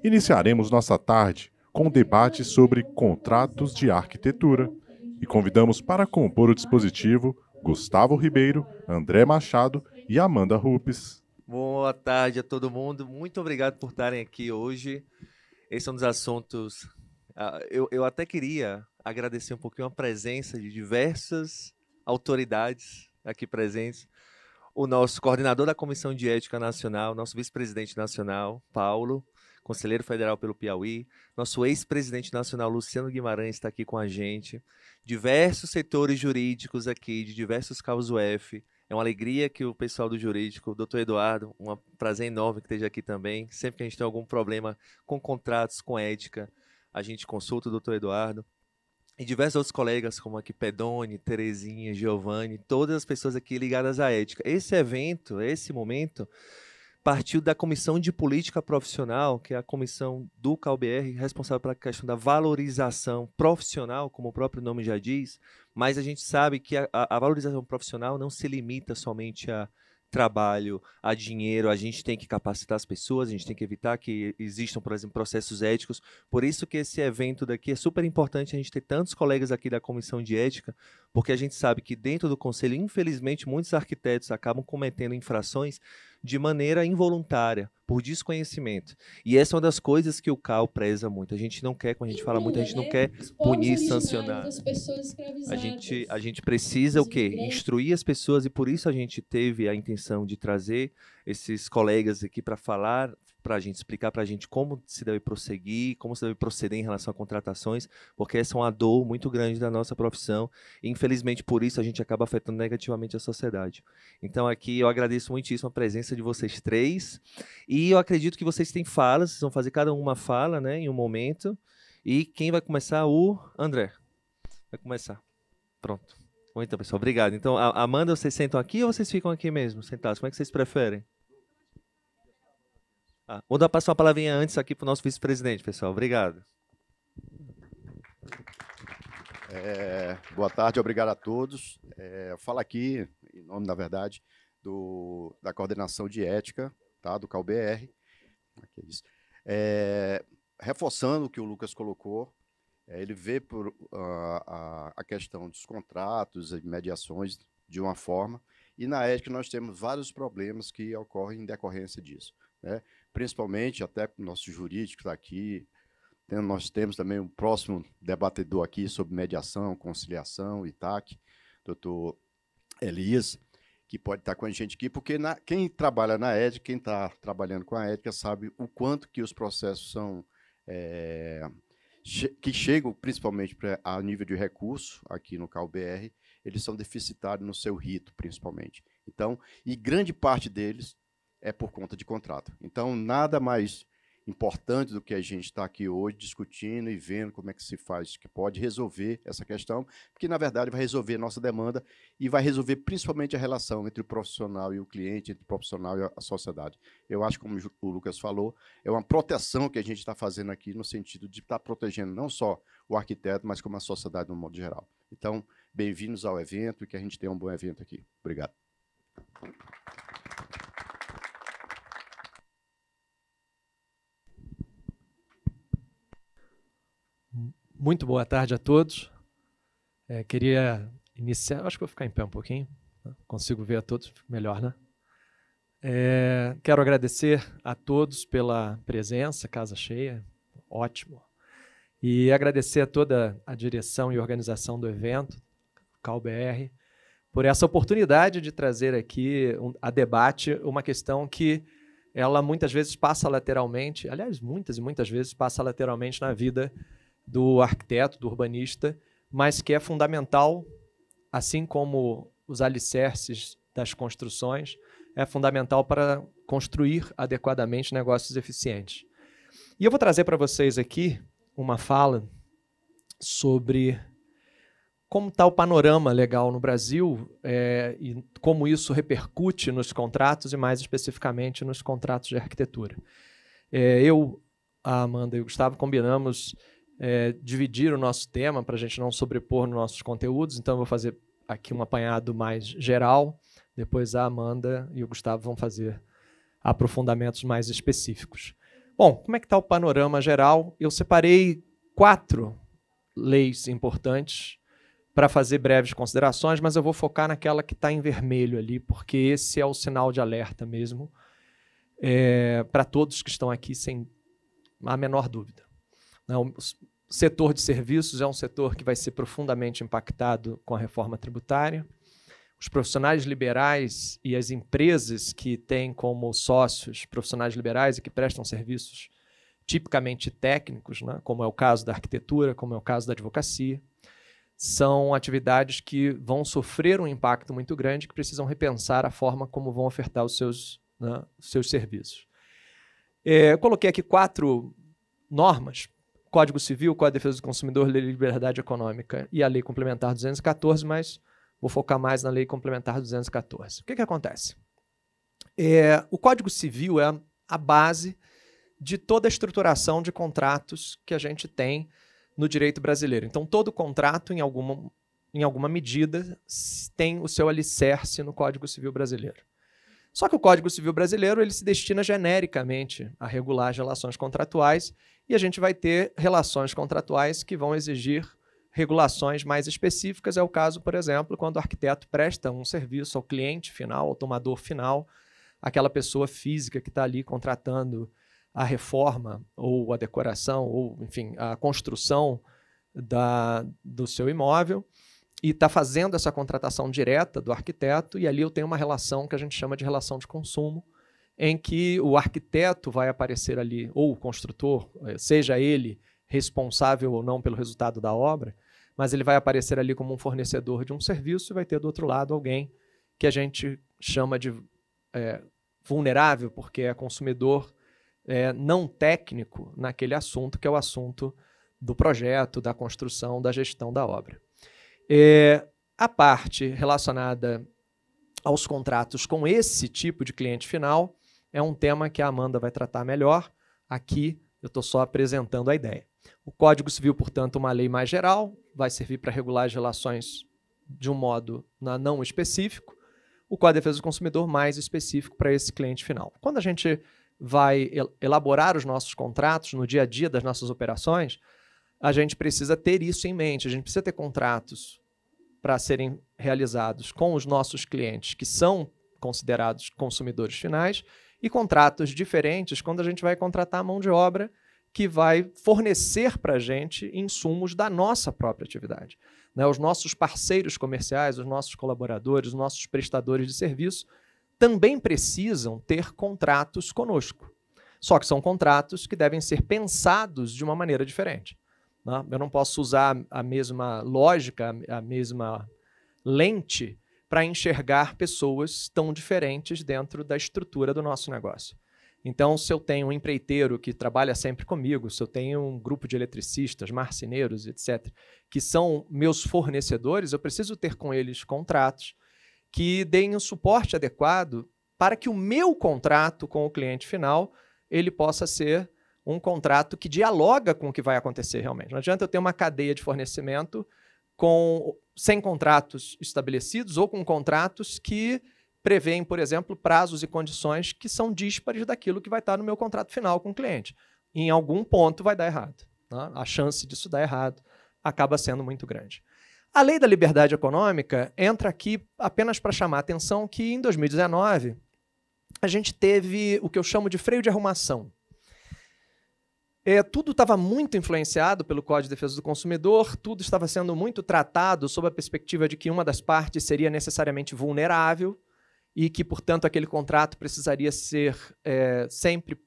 Iniciaremos nossa tarde com um debate sobre contratos de arquitetura e convidamos para compor o dispositivo Gustavo Ribeiro, André Machado e Amanda Rupes. Boa tarde a todo mundo. Muito obrigado por estarem aqui hoje. Esse é um dos assuntos. Eu até queria agradecer um pouquinho a presença de diversas autoridades aqui presentes. O nosso coordenador da Comissão de Ética Nacional, nosso vice-presidente nacional, Paulo, conselheiro federal pelo Piauí, nosso ex-presidente nacional, Luciano Guimarães, está aqui com a gente, diversos setores jurídicos aqui, de diversos cabos UF. É uma alegria que o pessoal do jurídico, o doutor Eduardo, um prazer enorme que esteja aqui também. Sempre que a gente tem algum problema com contratos, com ética, a gente consulta o doutor Eduardo. E diversos outros colegas, como aqui Pedone, Terezinha, Giovanni, todas as pessoas aqui ligadas à ética. Esse evento, esse momento, partiu da Comissão de Política Profissional, que é a comissão do CalBR, responsável pela questão da valorização profissional, como o próprio nome já diz, mas a gente sabe que a valorização profissional não se limita somente a trabalho, a dinheiro, a gente tem que capacitar as pessoas, a gente tem que evitar que existam, por exemplo, processos éticos. Por isso que esse evento daqui é super importante a gente ter tantos colegas aqui da Comissão de Ética, porque a gente sabe que dentro do Conselho, infelizmente, muitos arquitetos acabam cometendo infrações de maneira involuntária, por desconhecimento. E essa é uma das coisas que o CAL preza muito. A gente não quer, quando a gente fala muito, a gente não quer punir, sancionar. A gente precisa o quê? Instruir as pessoas, e por isso a gente teve a intenção de trazer esses colegas aqui para falar, para a gente explicar para a gente como se deve prosseguir, como se deve proceder em relação a contratações, porque essa é uma dor muito grande da nossa profissão, e infelizmente por isso a gente acaba afetando negativamente a sociedade. Então aqui eu agradeço muitíssimo a presença de vocês três, e eu acredito que vocês têm falas, vocês vão fazer cada uma fala, né, em um momento, e quem vai começar? O André. Vai começar. Pronto. Bom, então, pessoal, obrigado. Então, Amanda, vocês sentam aqui ou vocês ficam aqui mesmo, sentados? Como é que vocês preferem? Vou dar passar uma palavrinha antes aqui para o nosso vice-presidente, pessoal. Obrigado. Boa tarde, obrigado a todos. Falo aqui, em nome, na verdade, da coordenação de ética, tá, do CalBR. Reforçando o que o Lucas colocou, ele vê por a questão dos contratos e mediações de uma forma, e na ética nós temos vários problemas que ocorrem em decorrência disso, né? Principalmente, até o nosso jurídico está aqui, nós temos também um próximo debatedor aqui sobre mediação, conciliação, ITAC, doutor Elias, que pode estar com a gente aqui, porque quem trabalha na ética, quem está trabalhando com a ética, sabe o quanto que os processos são, que chegam principalmente a nível de recurso, aqui no CalBR, eles são deficitários no seu rito, principalmente. Então, e grande parte deles é por conta de contrato. Então, nada mais importante do que a gente está aqui hoje discutindo e vendo como é que se faz, que pode resolver essa questão, porque, na verdade, vai resolver a nossa demanda e vai resolver principalmente a relação entre o profissional e o cliente, entre o profissional e a sociedade. Eu acho, como o Lucas falou, é uma proteção que a gente está fazendo aqui no sentido de estar protegendo não só o arquiteto, mas como a sociedade no modo geral. Então, bem-vindos ao evento e que a gente tenha um bom evento aqui. Obrigado. Muito boa tarde a todos. Queria iniciar... Acho que vou ficar em pé um pouquinho. Né? Consigo ver a todos melhor, né? Quero agradecer a todos pela presença, casa cheia, ótimo. E agradecer a toda a direção e organização do evento, CalBR, por essa oportunidade de trazer aqui a debate uma questão que ela muitas vezes passa lateralmente, aliás, muitas e muitas vezes passa lateralmente na vida do arquiteto, do urbanista, mas que é fundamental, assim como os alicerces das construções, é fundamental para construir adequadamente negócios eficientes. E eu vou trazer para vocês aqui uma fala sobre como está o panorama legal no Brasil e como isso repercute nos contratos e, mais especificamente, nos contratos de arquitetura. Eu, a Amanda e o Gustavo combinamos dividir o nosso tema para a gente não sobrepor nos nossos conteúdos, então eu vou fazer aqui um apanhado mais geral, depois a Amanda e o Gustavo vão fazer aprofundamentos mais específicos. Bom, como é que está o panorama geral? Eu separei 4 leis importantes para fazer breves considerações, mas eu vou focar naquela que está em vermelho ali, porque esse é o sinal de alerta mesmo, para todos que estão aqui, sem a menor dúvida. O setor de serviços é um setor que vai ser profundamente impactado com a reforma tributária. Os profissionais liberais e as empresas que têm como sócios profissionais liberais e que prestam serviços tipicamente técnicos, né, como é o caso da arquitetura, como é o caso da advocacia, são atividades que vão sofrer um impacto muito grande, que precisam repensar a forma como vão ofertar os seus serviços. Eu coloquei aqui 4 normas: Código Civil, Código de Defesa do Consumidor, Lei de Liberdade Econômica e a Lei Complementar 214, mas vou focar mais na Lei Complementar 214. O que acontece? O Código Civil é a base de toda a estruturação de contratos que a gente tem no direito brasileiro. Então, todo contrato, em alguma medida, tem o seu alicerce no Código Civil brasileiro. Só que o Código Civil brasileiro ele se destina genericamente a regular as relações contratuais, e a gente vai ter relações contratuais que vão exigir regulações mais específicas. É o caso, por exemplo, quando o arquiteto presta um serviço ao cliente final, ao tomador final, aquela pessoa física que está ali contratando a reforma ou a decoração ou, enfim, a construção do seu imóvel, e está fazendo essa contratação direta do arquiteto, e ali eu tenho uma relação que a gente chama de relação de consumo, em que o arquiteto vai aparecer ali, ou o construtor, seja ele responsável ou não pelo resultado da obra, mas ele vai aparecer ali como um fornecedor de um serviço e vai ter do outro lado alguém que a gente chama de vulnerável, porque é consumidor não técnico naquele assunto, que é o assunto do projeto, da construção, da gestão da obra. A parte relacionada aos contratos com esse tipo de cliente final é um tema que a Amanda vai tratar melhor. Aqui eu estou só apresentando a ideia. O Código Civil, portanto, uma lei mais geral, vai servir para regular as relações de um modo não específico. O Código de Defesa do Consumidor mais específico para esse cliente final. Quando a gente vai elaborar os nossos contratos no dia a dia das nossas operações, a gente precisa ter isso em mente. A gente precisa ter contratos para serem realizados com os nossos clientes que são considerados consumidores finais, e contratos diferentes quando a gente vai contratar a mão de obra que vai fornecer para a gente insumos da nossa própria atividade. Os nossos parceiros comerciais, os nossos colaboradores, os nossos prestadores de serviço também precisam ter contratos conosco. Só que são contratos que devem ser pensados de uma maneira diferente. Eu não posso usar a mesma lógica, a mesma lente para enxergar pessoas tão diferentes dentro da estrutura do nosso negócio. Então, se eu tenho um empreiteiro que trabalha sempre comigo, se eu tenho um grupo de eletricistas, marceneiros, etc., que são meus fornecedores, eu preciso ter com eles contratos que deem o suporte adequado para que o meu contrato com o cliente final ele possa ser um contrato que dialoga com o que vai acontecer realmente. Não adianta eu ter uma cadeia de fornecimento sem contratos estabelecidos ou com contratos que prevêem, por exemplo, prazos e condições que são díspares daquilo que vai estar no meu contrato final com o cliente. Em algum ponto vai dar errado. A chance disso dar errado acaba sendo muito grande. A Lei da Liberdade Econômica entra aqui apenas para chamar a atenção que, em 2019, a gente teve o que eu chamo de freio de arrumação. Tudo estava muito influenciado pelo Código de Defesa do Consumidor, tudo estava sendo muito tratado sob a perspectiva de que uma das partes seria necessariamente vulnerável e que, portanto, aquele contrato precisaria ser sempre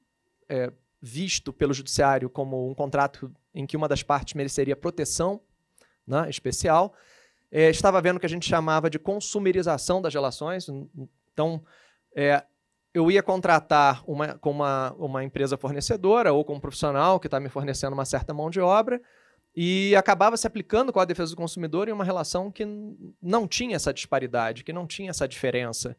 visto pelo judiciário como um contrato em que uma das partes mereceria proteção especial. Estava vendo o que a gente chamava de consumerização das relações. Então, eu ia contratar com uma empresa fornecedora ou com um profissional que está me fornecendo uma certa mão de obra e acabava se aplicando com a defesa do consumidor em uma relação que não tinha essa disparidade, que não tinha essa diferença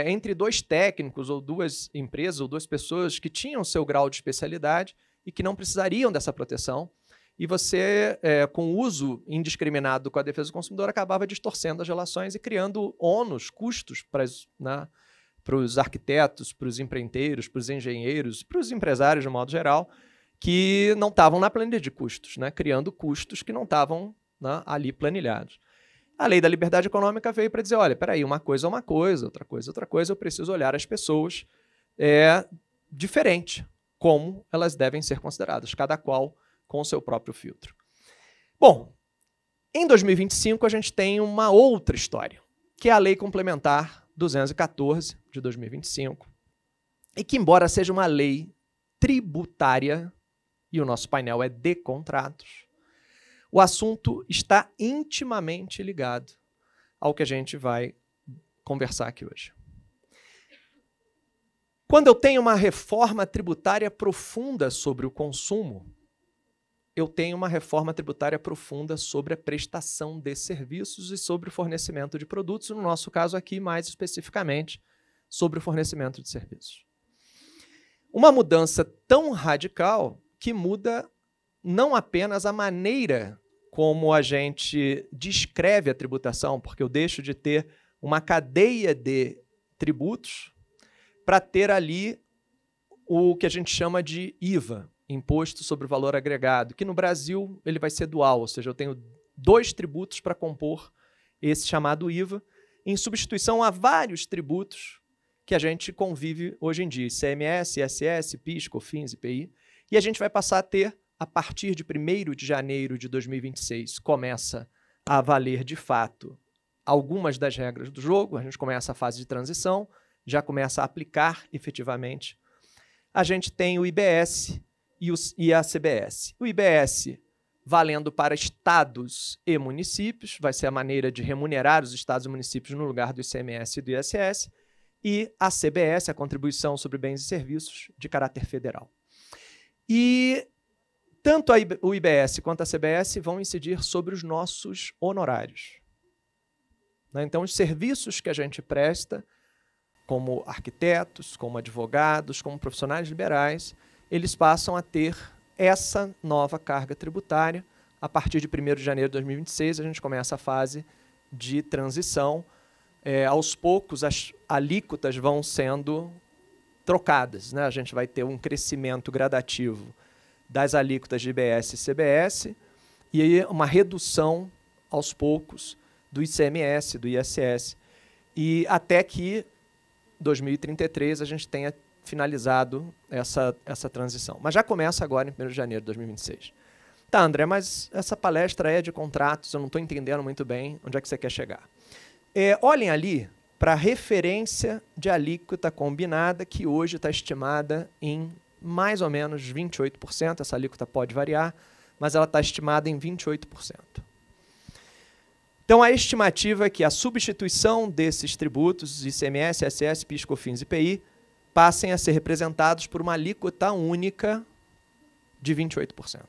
entre dois técnicos ou duas empresas ou duas pessoas que tinham seu grau de especialidade e que não precisariam dessa proteção. E você, com o uso indiscriminado com a defesa do consumidor, acabava distorcendo as relações e criando ônus, custos para os arquitetos, para os empreiteiros, para os engenheiros, para os empresários de modo geral, que não estavam na planilha de custos, né? Criando custos que não estavam, né, ali planilhados. A lei da liberdade econômica veio para dizer, olha, peraí, uma coisa é uma coisa, outra coisa, eu preciso olhar as pessoas diferente, como elas devem ser consideradas, cada qual com o seu próprio filtro. Bom, em 2025 a gente tem uma outra história, que é a Lei Complementar 214 de 2025, e que, embora seja uma lei tributária, e o nosso painel é de contratos, o assunto está intimamente ligado ao que a gente vai conversar aqui hoje. Quando eu tenho uma reforma tributária profunda sobre o consumo, eu tenho uma reforma tributária profunda sobre a prestação de serviços e sobre o fornecimento de produtos, no nosso caso aqui, mais especificamente, sobre o fornecimento de serviços. Uma mudança tão radical que muda não apenas a maneira como a gente descreve a tributação, porque eu deixo de ter uma cadeia de tributos para ter ali o que a gente chama de IVA, Imposto sobre o Valor Agregado, que no Brasil ele vai ser dual, ou seja, eu tenho 2 tributos para compor esse chamado IVA, em substituição a vários tributos que a gente convive hoje em dia, ICMS, ISS, PIS, COFINS, IPI, e a gente vai passar a ter, a partir de 1º de janeiro de 2026, começa a valer de fato algumas das regras do jogo, a gente começa a fase de transição, já começa a aplicar efetivamente. A gente tem o IBS e a CBS. O IBS valendo para estados e municípios, vai ser a maneira de remunerar os estados e municípios no lugar do ICMS e do ISS, e a CBS, a Contribuição sobre Bens e Serviços, de caráter federal. E tanto o IBS quanto a CBS vão incidir sobre os nossos honorários. Então, os serviços que a gente presta, como arquitetos, como advogados, como profissionais liberais, eles passam a ter essa nova carga tributária. A partir de 1º de janeiro de 2026, a gente começa a fase de transição. Aos poucos, as alíquotas vão sendo trocadas, né? A gente vai ter um crescimento gradativo das alíquotas de IBS e CBS e aí uma redução, aos poucos, do ICMS, do ISS, e até que 2033 a gente tenha finalizado essa transição. Mas já começa agora em 1º de janeiro de 2026. Tá, André, mas essa palestra é de contratos, eu não estou entendendo muito bem onde é que você quer chegar. Olhem ali para a referência de alíquota combinada, que hoje está estimada em mais ou menos 28%, essa alíquota pode variar, mas ela está estimada em 28%. Então, a estimativa é que a substituição desses tributos, ICMS, ISS, PIS, COFINS e IPI, passem a ser representados por uma alíquota única de 28%.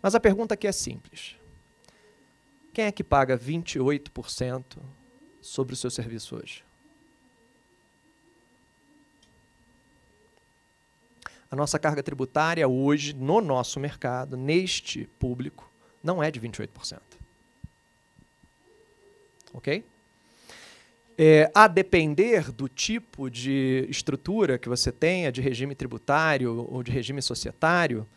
Mas a pergunta aqui é simples. Quem é que paga 28% sobre o seu serviço hoje? A nossa carga tributária hoje, no nosso mercado, neste público, não é de 28%. Ok? A depender do tipo de estrutura que você tenha, de regime tributário ou de regime societário,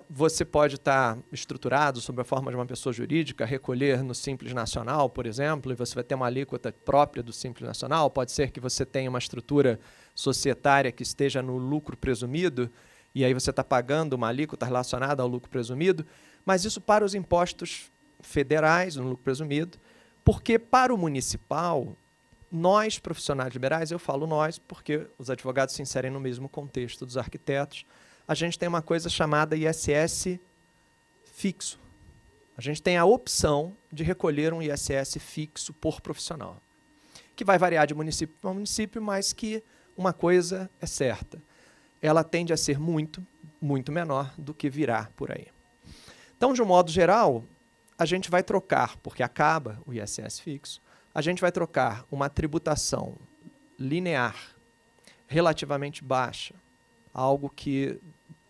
você pode estar estruturado sob a forma de uma pessoa jurídica, recolher no Simples Nacional, por exemplo, e você vai ter uma alíquota própria do Simples Nacional. Pode ser que você tenha uma estrutura societária que esteja no lucro presumido, e aí você está pagando uma alíquota relacionada ao lucro presumido, mas isso para os impostos federais, no lucro presumido, porque para o municipal, nós, profissionais liberais, eu falo nós, porque os advogados se inserem no mesmo contexto dos arquitetos, a gente tem uma coisa chamada ISS fixo. A gente tem a opção de recolher um ISS fixo por profissional, que vai variar de município para município, mas que uma coisa é certa, ela tende a ser muito, muito menor do que virá por aí. Então, de um modo geral, a gente vai trocar, porque acaba o ISS fixo, a gente vai trocar uma tributação linear, relativamente baixa, algo que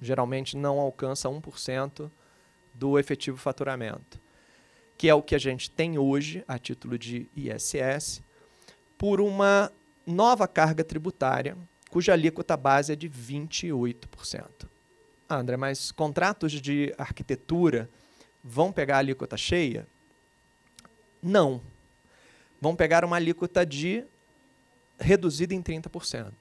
geralmente não alcança 1% do efetivo faturamento, que é o que a gente tem hoje a título de ISS, por uma nova carga tributária, cuja alíquota base é de 28%. Ah, André, mas contratos de arquitetura vão pegar a alíquota cheia? Não. Vão pegar uma alíquota reduzida em 30%.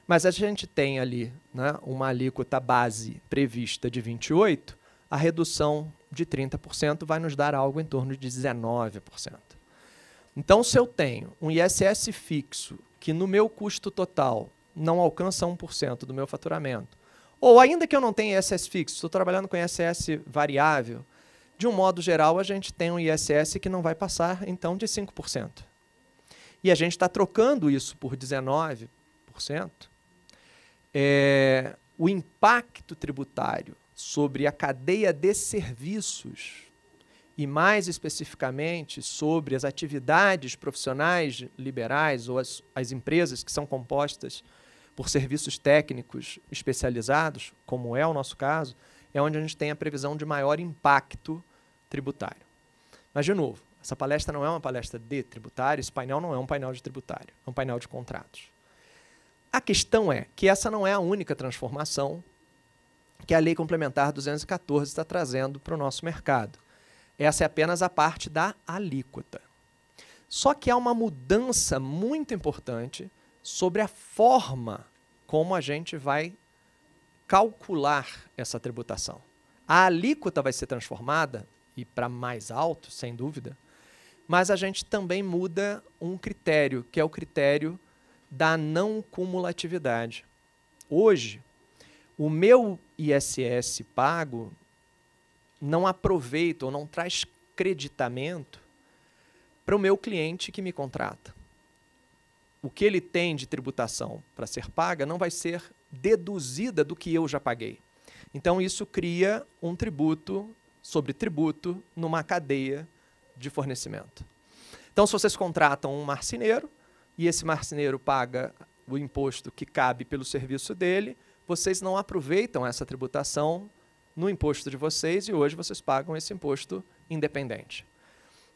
Mas a gente tem ali, né, uma alíquota base prevista de 28%, a redução de 30% vai nos dar algo em torno de 19%. Então, se eu tenho um ISS fixo que no meu custo total não alcança 1% do meu faturamento, ou ainda que eu não tenha ISS fixo, estou trabalhando com ISS variável, de um modo geral, a gente tem um ISS que não vai passar, então, de 5%. E a gente está trocando isso por 19%. O impacto tributário sobre a cadeia de serviços e, mais especificamente, sobre as atividades profissionais liberais ou as empresas que são compostas por serviços técnicos especializados, como é o nosso caso, é onde a gente tem a previsão de maior impacto tributário. Mas, de novo, essa palestra não é uma palestra de tributário, esse painel não é um painel de tributário, é um painel de contratos. A questão é que essa não é a única transformação que a Lei Complementar 214 está trazendo para o nosso mercado. Essa é apenas a parte da alíquota. Só que há uma mudança muito importante sobre a forma como a gente vai calcular essa tributação. A alíquota vai ser transformada, e para mais alto, sem dúvida, mas a gente também muda um critério, que é o critério da não cumulatividade. Hoje, o meu ISS pago não aproveita ou não traz creditamento para o meu cliente que me contrata. O que ele tem de tributação para ser paga não vai ser deduzida do que eu já paguei. Então, isso cria um tributo sobre tributo numa cadeia de fornecimento. Então, se vocês contratam um marceneiro e esse marceneiro paga o imposto que cabe pelo serviço dele, vocês não aproveitam essa tributação no imposto de vocês e hoje vocês pagam esse imposto independente.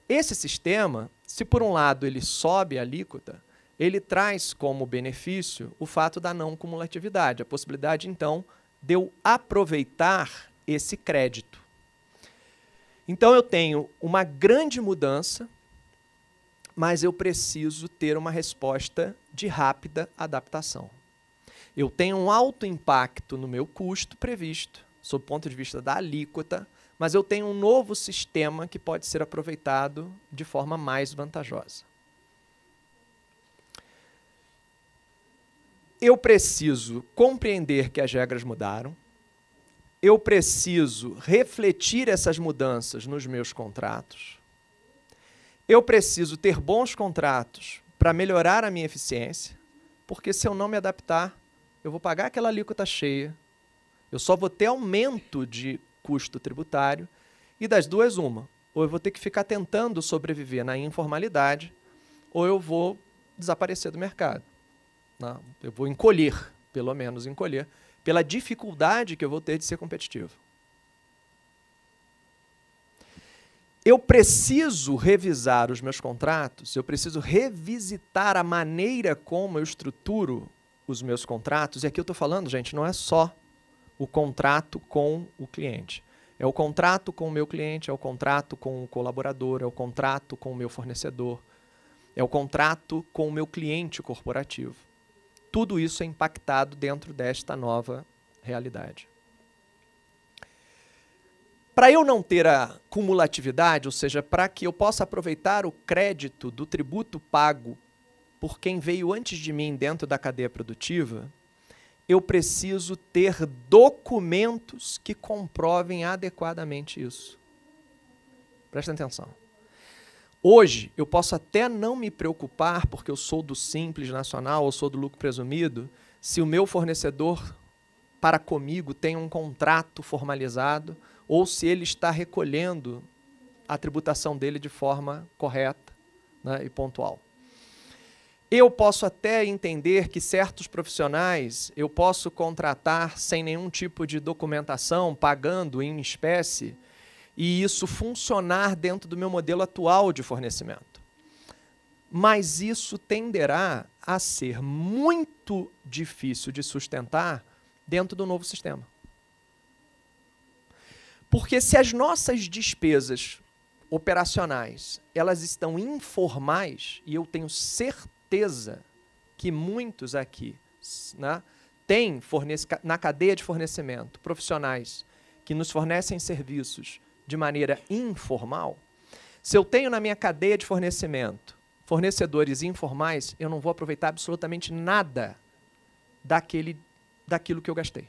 Esse sistema, se por um lado ele sobe a alíquota, ele traz como benefício o fato da não cumulatividade, a possibilidade, então, de eu aproveitar esse crédito. Então, eu tenho uma grande mudança, mas eu preciso ter uma resposta de rápida adaptação. Eu tenho um alto impacto no meu custo previsto, sob o ponto de vista da alíquota, mas eu tenho um novo sistema que pode ser aproveitado de forma mais vantajosa. Eu preciso compreender que as regras mudaram, eu preciso refletir essas mudanças nos meus contratos, eu preciso ter bons contratos para melhorar a minha eficiência, porque se eu não me adaptar, eu vou pagar aquela alíquota cheia, eu só vou ter aumento de custo tributário, e das duas, uma. Ou eu vou ter que ficar tentando sobreviver na informalidade, ou eu vou desaparecer do mercado. Não, eu vou encolher, pelo menos encolher, pela dificuldade que eu vou ter de ser competitivo. Eu preciso revisar os meus contratos, eu preciso revisitar a maneira como eu estruturo os meus contratos, e aqui eu estou falando, gente, não é só o contrato com o cliente. É o contrato com o meu cliente, é o contrato com o colaborador, é o contrato com o meu fornecedor, é o contrato com o meu cliente corporativo. Tudo isso é impactado dentro desta nova realidade. Para eu não ter a cumulatividade, ou seja, para que eu possa aproveitar o crédito do tributo pago por quem veio antes de mim dentro da cadeia produtiva, eu preciso ter documentos que comprovem adequadamente isso. Prestem atenção. Hoje, eu posso até não me preocupar, porque eu sou do Simples Nacional ou sou do lucro presumido, se o meu fornecedor para comigo tem um contrato formalizado ou se ele está recolhendo a tributação dele de forma correta, né, e pontual. Eu posso até entender que certos profissionais eu posso contratar sem nenhum tipo de documentação, pagando em espécie, e isso funcionar dentro do meu modelo atual de fornecimento. mas isso tenderá a ser muito difícil de sustentar dentro do novo sistema. Porque se as nossas despesas operacionais, elas estão informais, e eu tenho certeza que muitos aqui, né, têm na cadeia de fornecimento profissionais que nos fornecem serviços de maneira informal, se eu tenho na minha cadeia de fornecimento fornecedores informais, eu não vou aproveitar absolutamente nada daquilo que eu gastei.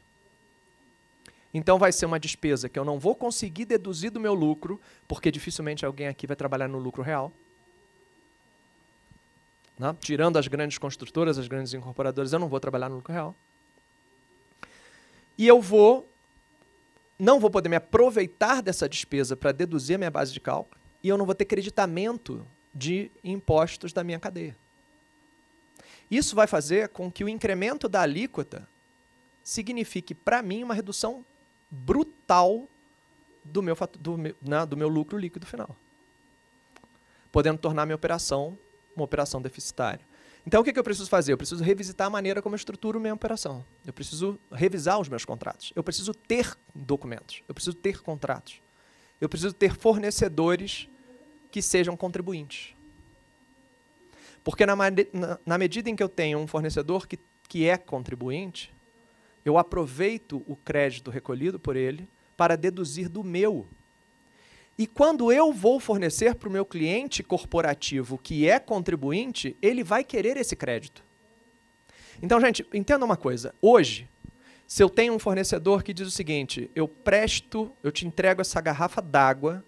Então vai ser uma despesa que eu não vou conseguir deduzir do meu lucro, porque dificilmente alguém aqui vai trabalhar no lucro real. Né? Tirando as grandes construtoras, as grandes incorporadoras, eu não vou trabalhar no lucro real. E eu não vou poder me aproveitar dessa despesa para deduzir a minha base de cálculo, e eu não vou ter creditamento de impostos da minha cadeia. Isso vai fazer com que o incremento da alíquota signifique, para mim, uma redução brutal do meu lucro líquido final, podendo tornar minha operação uma operação deficitária. Então, o que eu preciso fazer? Eu preciso revisitar a maneira como eu estruturo minha operação. Eu preciso revisar os meus contratos. Eu preciso ter documentos. Eu preciso ter contratos. Eu preciso ter fornecedores que sejam contribuintes. Porque na medida em que eu tenho um fornecedor que é contribuinte, eu aproveito o crédito recolhido por ele para deduzir do meu. E quando eu vou fornecer para o meu cliente corporativo que é contribuinte, ele vai querer esse crédito. Então, gente, entenda uma coisa. Hoje, se eu tenho um fornecedor que diz o seguinte, eu te entrego essa garrafa d'água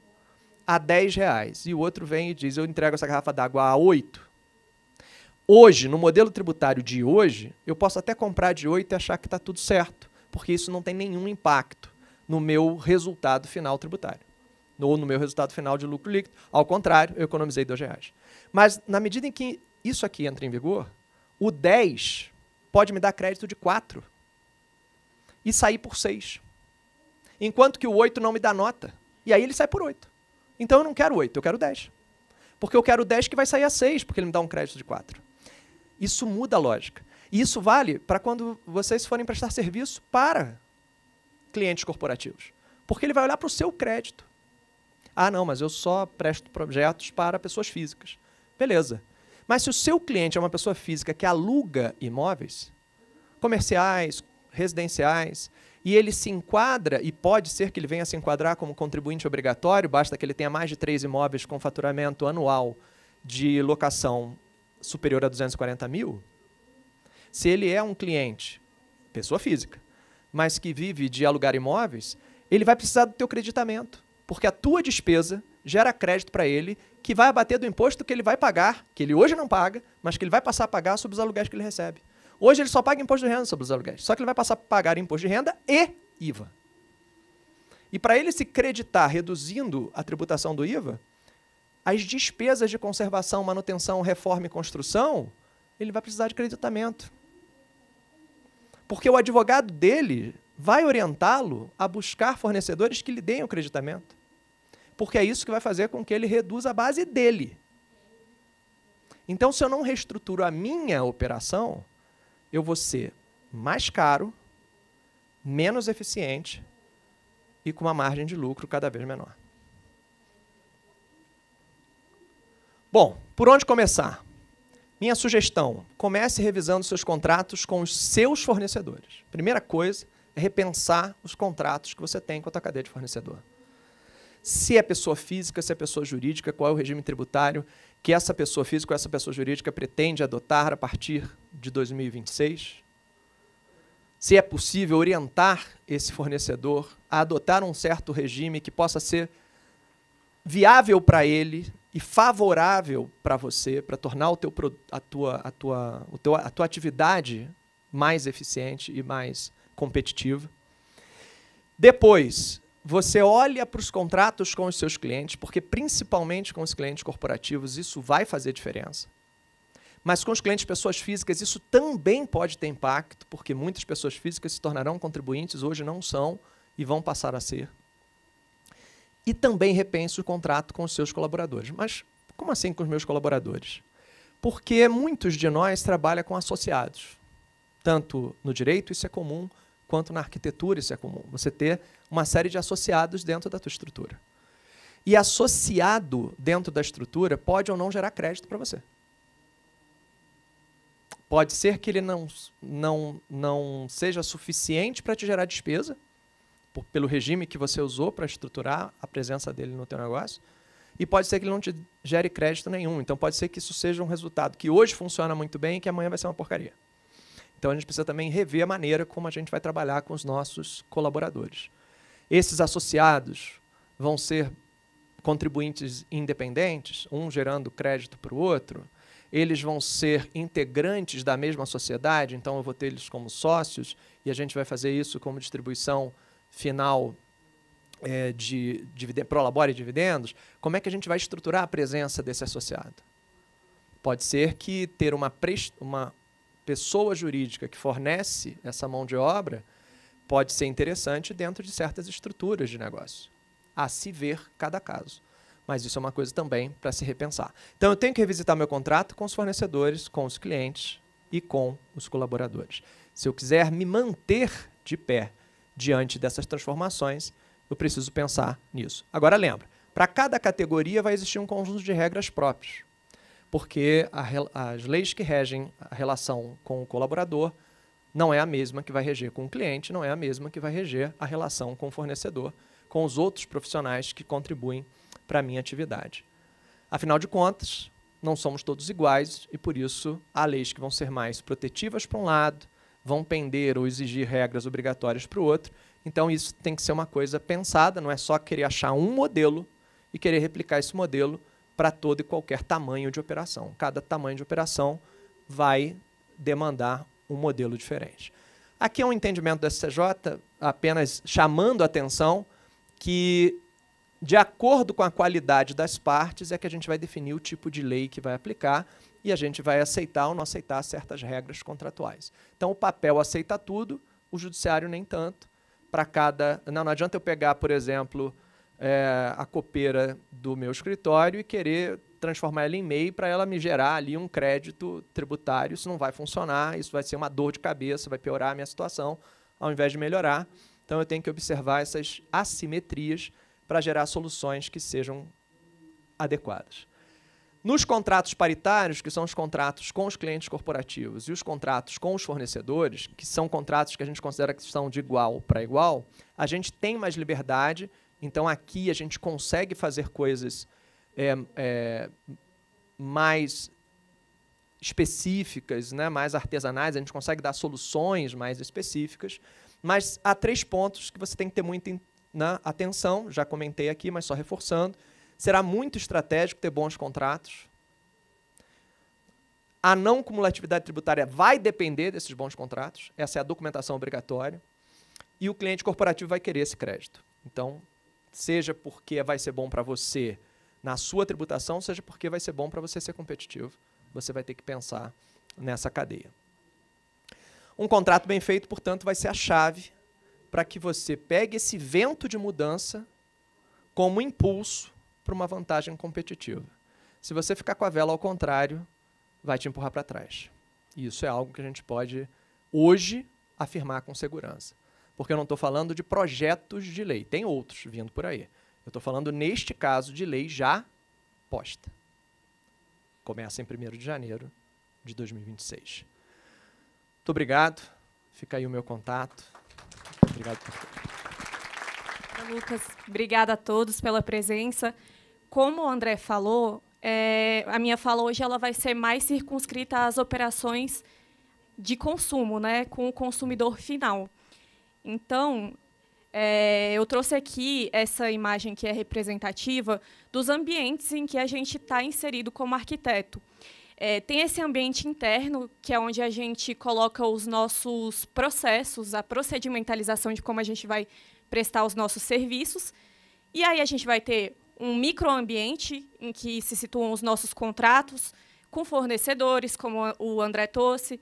a R$10, e o outro vem e diz, eu entrego essa garrafa d'água a 8. Hoje, no modelo tributário de hoje, eu posso até comprar de 8 e achar que está tudo certo, porque isso não tem nenhum impacto no meu resultado final tributário, ou no meu resultado final de lucro líquido. Ao contrário, eu economizei R$2. Mas, na medida em que isso aqui entra em vigor, o 10 pode me dar crédito de 4 e sair por 6, enquanto que o 8 não me dá nota, e aí ele sai por 8. Então, eu não quero 8, eu quero 10. Porque eu quero 10 que vai sair a 6, porque ele me dá um crédito de 4. Isso muda a lógica. E isso vale para quando vocês forem prestar serviço para clientes corporativos. Porque ele vai olhar para o seu crédito. Ah, não, mas eu só presto projetos para pessoas físicas. Beleza. Mas se o seu cliente é uma pessoa física que aluga imóveis, comerciais, residenciais, e ele se enquadra, e pode ser que ele venha se enquadrar como contribuinte obrigatório, basta que ele tenha mais de 3 imóveis com faturamento anual de locação superior a 240 mil, se ele é um cliente, pessoa física, mas que vive de alugar imóveis, ele vai precisar do teu creditamento, porque a tua despesa gera crédito para ele, que vai abater do imposto que ele vai pagar, que ele hoje não paga, mas que ele vai passar a pagar sobre os aluguéis que ele recebe. Hoje ele só paga imposto de renda sobre os aluguéis, só que ele vai passar a pagar imposto de renda e IVA. E para ele se creditar reduzindo a tributação do IVA, as despesas de conservação, manutenção, reforma e construção, ele vai precisar de creditamento. Porque o advogado dele vai orientá-lo a buscar fornecedores que lhe deem o creditamento. Porque é isso que vai fazer com que ele reduza a base dele. Então, se eu não reestruturo a minha operação, eu vou ser mais caro, menos eficiente e com uma margem de lucro cada vez menor. Bom, por onde começar? Minha sugestão, comece revisando seus contratos com os seus fornecedores. Primeira coisa é repensar os contratos que você tem com a tua cadeia de fornecedor. Se é pessoa física, se é pessoa jurídica, qual é o regime tributário que essa pessoa física ou essa pessoa jurídica pretende adotar a partir de 2026. Se é possível orientar esse fornecedor a adotar um certo regime que possa ser viável para ele e favorável para você, para tornar a tua atividade mais eficiente e mais competitiva. Depois, você olha para os contratos com os seus clientes, porque principalmente com os clientes corporativos isso vai fazer diferença. Mas com os clientes pessoas físicas isso também pode ter impacto, porque muitas pessoas físicas se tornarão contribuintes, hoje não são e vão passar a ser. E também repense o contrato com os seus colaboradores. Mas como assim com os meus colaboradores? Porque muitos de nós trabalham com associados. Tanto no direito isso é comum, quanto na arquitetura isso é comum. Você ter uma série de associados dentro da tua estrutura. E associado dentro da estrutura pode ou não gerar crédito para você. Pode ser que ele não seja suficiente para te gerar despesa, pelo regime que você usou para estruturar a presença dele no teu negócio, e pode ser que ele não te gere crédito nenhum. Então pode ser que isso seja um resultado que hoje funciona muito bem e que amanhã vai ser uma porcaria. Então a gente precisa também rever a maneira como a gente vai trabalhar com os nossos colaboradores. Esses associados vão ser contribuintes independentes, um gerando crédito para o outro. Eles vão ser integrantes da mesma sociedade, então eu vou ter eles como sócios e a gente vai fazer isso como distribuição final de prolabore e dividendos. Como é que a gente vai estruturar a presença desse associado? Pode ser que ter uma pessoa jurídica que fornece essa mão de obra pode ser interessante dentro de certas estruturas de negócio, a se ver cada caso. Mas isso é uma coisa também para se repensar. Então eu tenho que revisitar meu contrato com os fornecedores, com os clientes e com os colaboradores. Se eu quiser me manter de pé diante dessas transformações, eu preciso pensar nisso. Agora lembra, para cada categoria vai existir um conjunto de regras próprias, porque as leis que regem a relação com o colaborador não é a mesma que vai reger com o cliente, não é a mesma que vai reger a relação com o fornecedor, com os outros profissionais que contribuem para a minha atividade. Afinal de contas, não somos todos iguais e, por isso, há leis que vão ser mais protetivas para um lado, vão pender ou exigir regras obrigatórias para o outro. Então, isso tem que ser uma coisa pensada, não é só querer achar um modelo e querer replicar esse modelo para todo e qualquer tamanho de operação. Cada tamanho de operação vai demandar um modelo diferente. Aqui é um entendimento da STJ, apenas chamando a atenção que, de acordo com a qualidade das partes, é que a gente vai definir o tipo de lei que vai aplicar e a gente vai aceitar ou não aceitar certas regras contratuais. Então, o papel aceita tudo, o judiciário nem tanto. Para cada... Não adianta eu pegar, por exemplo, a copeira do meu escritório e querer transformar ela em MEI para ela me gerar ali um crédito tributário. Isso não vai funcionar, isso vai ser uma dor de cabeça, vai piorar a minha situação, ao invés de melhorar. Então, eu tenho que observar essas assimetrias para gerar soluções que sejam adequadas. Nos contratos paritários, que são os contratos com os clientes corporativos e os contratos com os fornecedores, que são contratos que a gente considera que são de igual para igual, a gente tem mais liberdade. Então, aqui a gente consegue fazer coisas mais específicas, né, mais artesanais, a gente consegue dar soluções mais específicas, mas há 3 pontos que você tem que ter muita atenção, já comentei aqui, mas só reforçando. Será muito estratégico ter bons contratos. A não cumulatividade tributária vai depender desses bons contratos, essa é a documentação obrigatória, e o cliente corporativo vai querer esse crédito. Então, seja porque vai ser bom para você na sua tributação, seja porque vai ser bom para você ser competitivo. Você vai ter que pensar nessa cadeia. Um contrato bem feito, portanto, vai ser a chave para que você pegue esse vento de mudança como impulso para uma vantagem competitiva. Se você ficar com a vela ao contrário, vai te empurrar para trás. E isso é algo que a gente pode, hoje, afirmar com segurança. Porque eu não estou falando de projetos de lei. Tem outros vindo por aí. Eu estou falando, neste caso, de lei já posta. Começa em 1º de janeiro de 2026. Muito obrigado. Fica aí o meu contato. Obrigado por tudo. Lucas, obrigada a todos pela presença. Como o André falou, a minha fala hoje ela vai ser mais circunscrita às operações de consumo, né, com o consumidor final. Então, eu trouxe aqui essa imagem que é representativa dos ambientes em que a gente está inserido como arquiteto. Tem esse ambiente interno, que é onde a gente coloca os nossos processos, a procedimentalização de como a gente vai prestar os nossos serviços. E aí a gente vai ter um microambiente em que se situam os nossos contratos com fornecedores, como o André trouxe,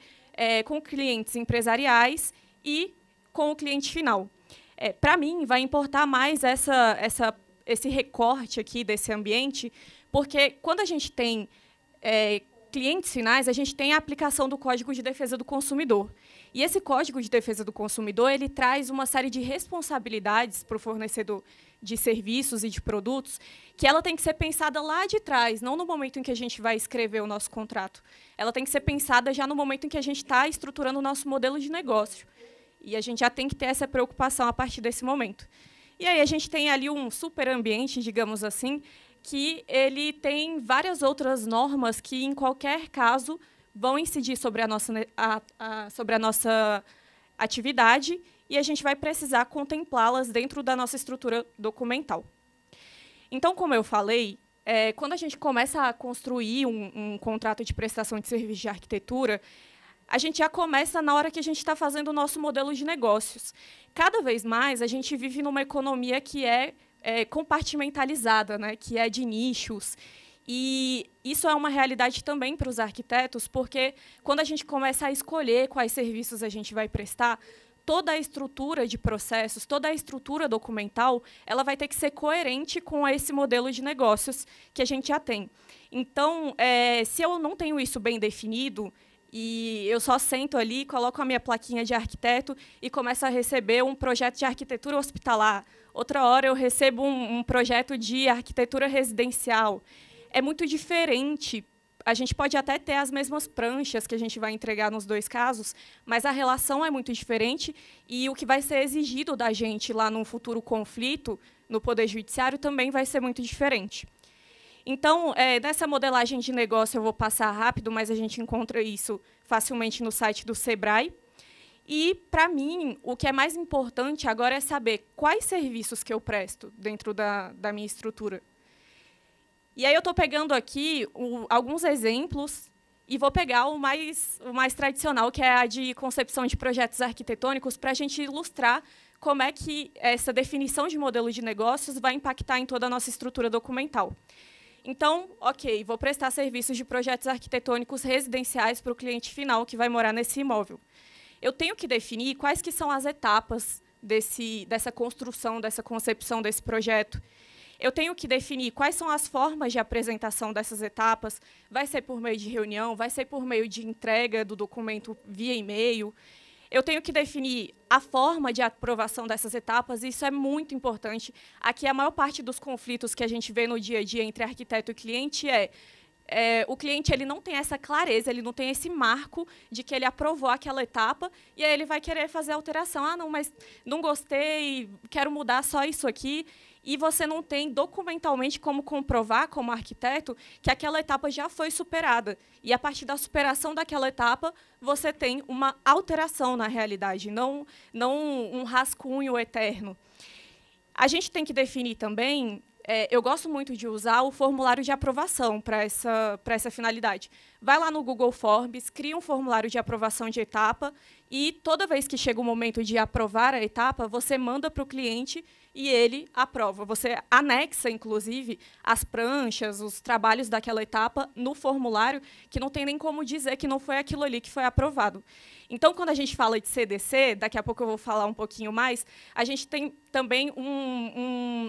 com clientes empresariais e com o cliente final. Para mim, vai importar mais esse recorte aqui desse ambiente, porque quando a gente tem clientes finais, a gente tem a aplicação do Código de Defesa do Consumidor. E esse Código de Defesa do Consumidor, ele traz uma série de responsabilidades para o fornecedor de serviços e de produtos, que ela tem que ser pensada lá de trás, não no momento em que a gente vai escrever o nosso contrato. Ela tem que ser pensada já no momento em que a gente está estruturando o nosso modelo de negócio. E a gente já tem que ter essa preocupação a partir desse momento. E aí a gente tem ali um super ambiente, digamos assim, que ele tem várias outras normas que, em qualquer caso, vão incidir sobre a nossa atividade e a gente vai precisar contemplá-las dentro da nossa estrutura documental. Então, como eu falei, quando a gente começa a construir um contrato de prestação de serviço de arquitetura, a gente já começa na hora que a gente está fazendo o nosso modelo de negócios. Cada vez mais, a gente vive numa economia que é compartimentalizada, né, que é de nichos. E isso é uma realidade também para os arquitetos, porque quando a gente começa a escolher quais serviços a gente vai prestar, toda a estrutura de processos, toda a estrutura documental, ela vai ter que ser coerente com esse modelo de negócios que a gente já tem. Então, se eu não tenho isso bem definido, e eu só sento ali, coloco a minha plaquinha de arquiteto e começo a receber um projeto de arquitetura hospitalar. Outra hora eu recebo um projeto de arquitetura residencial. É muito diferente. A gente pode até ter as mesmas pranchas que a gente vai entregar nos dois casos, mas a relação é muito diferente e o que vai ser exigido da gente lá num futuro conflito, no Poder Judiciário, também vai ser muito diferente. Então, nessa modelagem de negócio eu vou passar rápido, mas a gente encontra isso facilmente no site do Sebrae. E, para mim, o que é mais importante agora é saber quais serviços que eu presto dentro da minha estrutura. E aí eu estou pegando aqui alguns exemplos e vou pegar o mais tradicional, que é a de concepção de projetos arquitetônicos, para a gente ilustrar como é que essa definição de modelo de negócios vai impactar em toda a nossa estrutura documental. Então, ok, vou prestar serviços de projetos arquitetônicos residenciais para o cliente final que vai morar nesse imóvel. Eu tenho que definir quais que são as etapas dessa construção, dessa concepção desse projeto. Eu tenho que definir quais são as formas de apresentação dessas etapas. Vai ser por meio de reunião, vai ser por meio de entrega do documento via e-mail. Eu tenho que definir a forma de aprovação dessas etapas, e isso é muito importante. Aqui, a maior parte dos conflitos que a gente vê no dia a dia entre arquiteto e cliente o cliente ele não tem essa clareza, ele não tem esse marco de que ele aprovou aquela etapa, e aí ele vai querer fazer alteração. Ah, não, mas não gostei, quero mudar só isso aqui. E você não tem documentalmente como comprovar, como arquiteto, que aquela etapa já foi superada. E, a partir da superação daquela etapa, você tem uma alteração na realidade, não um rascunho eterno. A gente tem que definir também, eu gosto muito de usar o formulário de aprovação para essa finalidade. Vai lá no Google Forms, cria um formulário de aprovação de etapa, e toda vez que chega o momento de aprovar a etapa, você manda para o cliente e ele aprova. Você anexa, inclusive, as pranchas, os trabalhos daquela etapa no formulário, que não tem nem como dizer que não foi aquilo ali que foi aprovado. Então, quando a gente fala de CDC, daqui a pouco eu vou falar um pouquinho mais, a gente tem também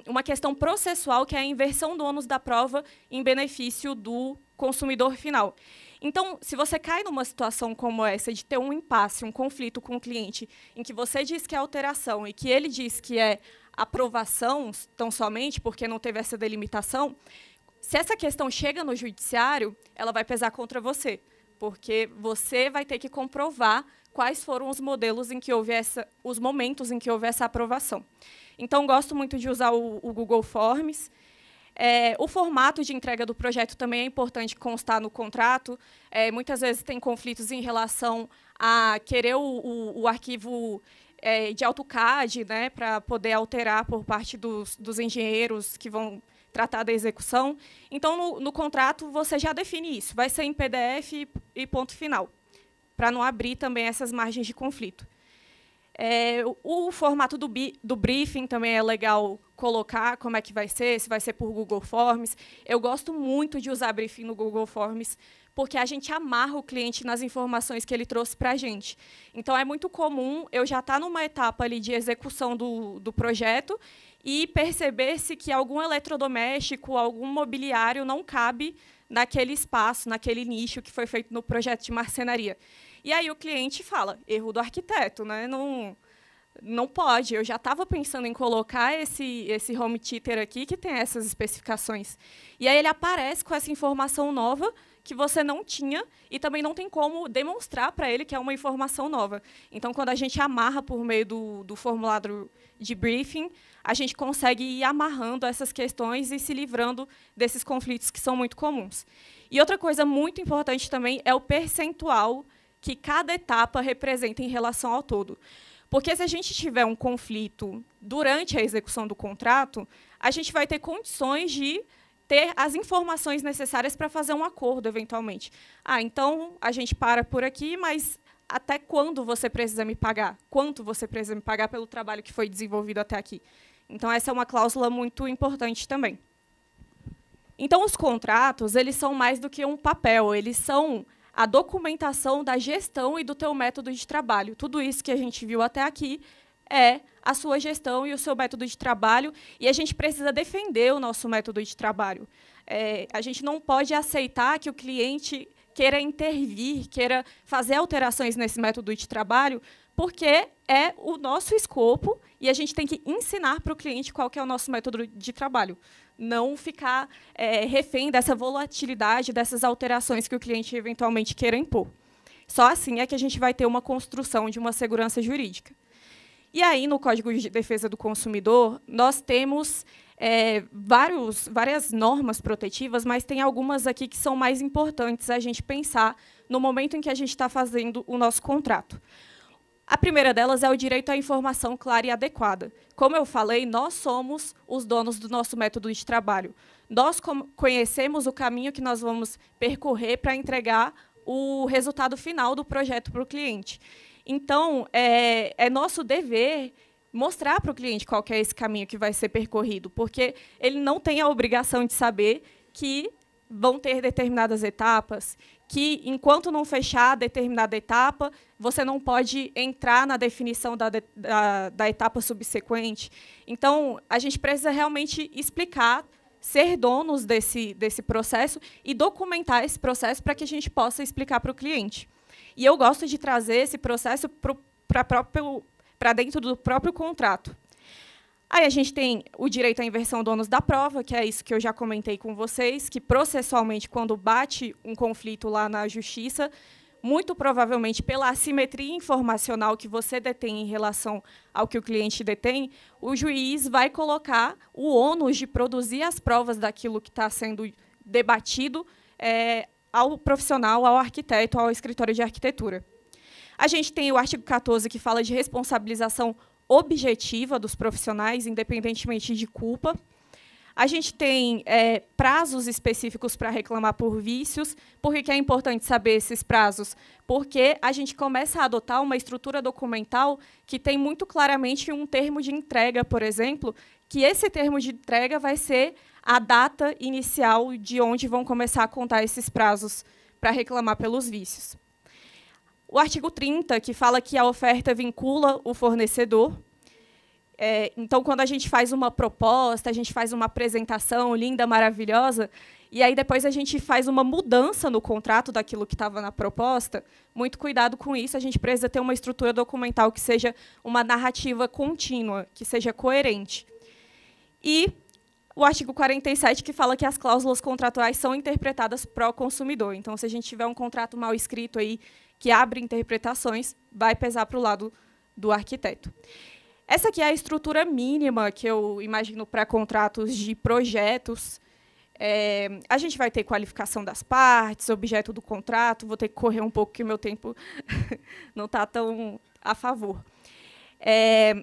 uma questão processual, que é a inversão do ônus da prova em benefício do consumidor final. Então, se você cai numa situação como essa, de ter um impasse, um conflito com o cliente, em que você diz que é alteração e que ele diz que é aprovação, tão somente porque não teve essa delimitação, se essa questão chega no judiciário, ela vai pesar contra você, porque você vai ter que comprovar quais foram os modelos em que houve os momentos em que houve essa aprovação. Então, gosto muito de usar o Google Forms. O formato de entrega do projeto também é importante constar no contrato. Muitas vezes tem conflitos em relação a querer o arquivo de AutoCAD, né, para poder alterar por parte dos engenheiros que vão tratar da execução. Então, no contrato, você já define isso. Vai ser em PDF e ponto final, para não abrir também essas margens de conflito. O formato do briefing também é legal colocar, como é que vai ser, se vai ser por Google Forms. Eu gosto muito de usar briefing no Google Forms, porque a gente amarra o cliente nas informações que ele trouxe para a gente. Então, é muito comum eu já estar numa etapa ali de execução do projeto e perceber-se que algum eletrodoméstico, algum mobiliário não cabe naquele espaço, naquele nicho que foi feito no projeto de marcenaria. E aí o cliente fala, erro do arquiteto, né? Não pode, eu já estava pensando em colocar esse home theater aqui que tem essas especificações. E aí ele aparece com essa informação nova que você não tinha e também não tem como demonstrar para ele que é uma informação nova. Então, quando a gente amarra por meio do formulário de briefing, a gente consegue ir amarrando essas questões e se livrando desses conflitos que são muito comuns. E outra coisa muito importante também é o percentual que cada etapa representa em relação ao todo. Porque se a gente tiver um conflito durante a execução do contrato, a gente vai ter condições de ter as informações necessárias para fazer um acordo, eventualmente. Então, a gente para por aqui, mas até quando você precisa me pagar? Quanto você precisa me pagar pelo trabalho que foi desenvolvido até aqui? Então, essa é uma cláusula muito importante também. Então, os contratos, eles são mais do que um papel, eles são a documentação da gestão e do teu método de trabalho. Tudo isso que a gente viu até aqui é a sua gestão e o seu método de trabalho, e a gente precisa defender o nosso método de trabalho. A gente não pode aceitar que o cliente queira intervir, queira fazer alterações nesse método de trabalho, porque é o nosso escopo e a gente tem que ensinar para o cliente qual que é o nosso método de trabalho. Não ficar refém dessa volatilidade, dessas alterações que o cliente eventualmente queira impor. Só assim é que a gente vai ter uma construção de uma segurança jurídica. E aí, no Código de Defesa do Consumidor, nós temos várias normas protetivas, mas tem algumas aqui que são mais importantes a gente pensar no momento em que a gente está fazendo o nosso contrato. A primeira delas é o direito à informação clara e adequada. Como eu falei, nós somos os donos do nosso método de trabalho. Nós conhecemos o caminho que nós vamos percorrer para entregar o resultado final do projeto para o cliente. Então, é nosso dever mostrar para o cliente qual que é esse caminho que vai ser percorrido, porque ele não tem a obrigação de saber que vão ter determinadas etapas, que, enquanto não fechar determinada etapa, você não pode entrar na definição da etapa subsequente. Então, a gente precisa realmente explicar, ser donos desse processo e documentar esse processo para que a gente possa explicar para o cliente. E eu gosto de trazer esse processo para dentro do próprio contrato. Aí a gente tem o direito à inversão do ônus da prova, que é isso que eu já comentei com vocês, que processualmente, quando bate um conflito lá na justiça, muito provavelmente pela assimetria informacional que você detém em relação ao que o cliente detém, o juiz vai colocar o ônus de produzir as provas daquilo que está sendo debatido ao profissional, ao arquiteto, ao escritório de arquitetura. A gente tem o artigo 14, que fala de responsabilização objetiva dos profissionais, independentemente de culpa. A gente tem prazos específicos para reclamar por vícios. Por que é importante saber esses prazos? Porque a gente começa a adotar uma estrutura documental que tem muito claramente um termo de entrega, por exemplo, que esse termo de entrega vai ser a data inicial de onde vão começar a contar esses prazos para reclamar pelos vícios. O artigo 30, que fala que a oferta vincula o fornecedor. Então, quando a gente faz uma proposta, a gente faz uma apresentação linda, maravilhosa, e aí depois a gente faz uma mudança no contrato daquilo que estava na proposta, muito cuidado com isso, a gente precisa ter uma estrutura documental que seja uma narrativa contínua, que seja coerente. E o artigo 47, que fala que as cláusulas contratuais são interpretadas pró consumidor. Então, se a gente tiver um contrato mal escrito aí, que abre interpretações, vai pesar para o lado do arquiteto. Essa aqui é a estrutura mínima que eu imagino para contratos de projetos. A gente vai ter qualificação das partes, objeto do contrato, vou ter que correr um pouco, porque o meu tempo não está tão a favor.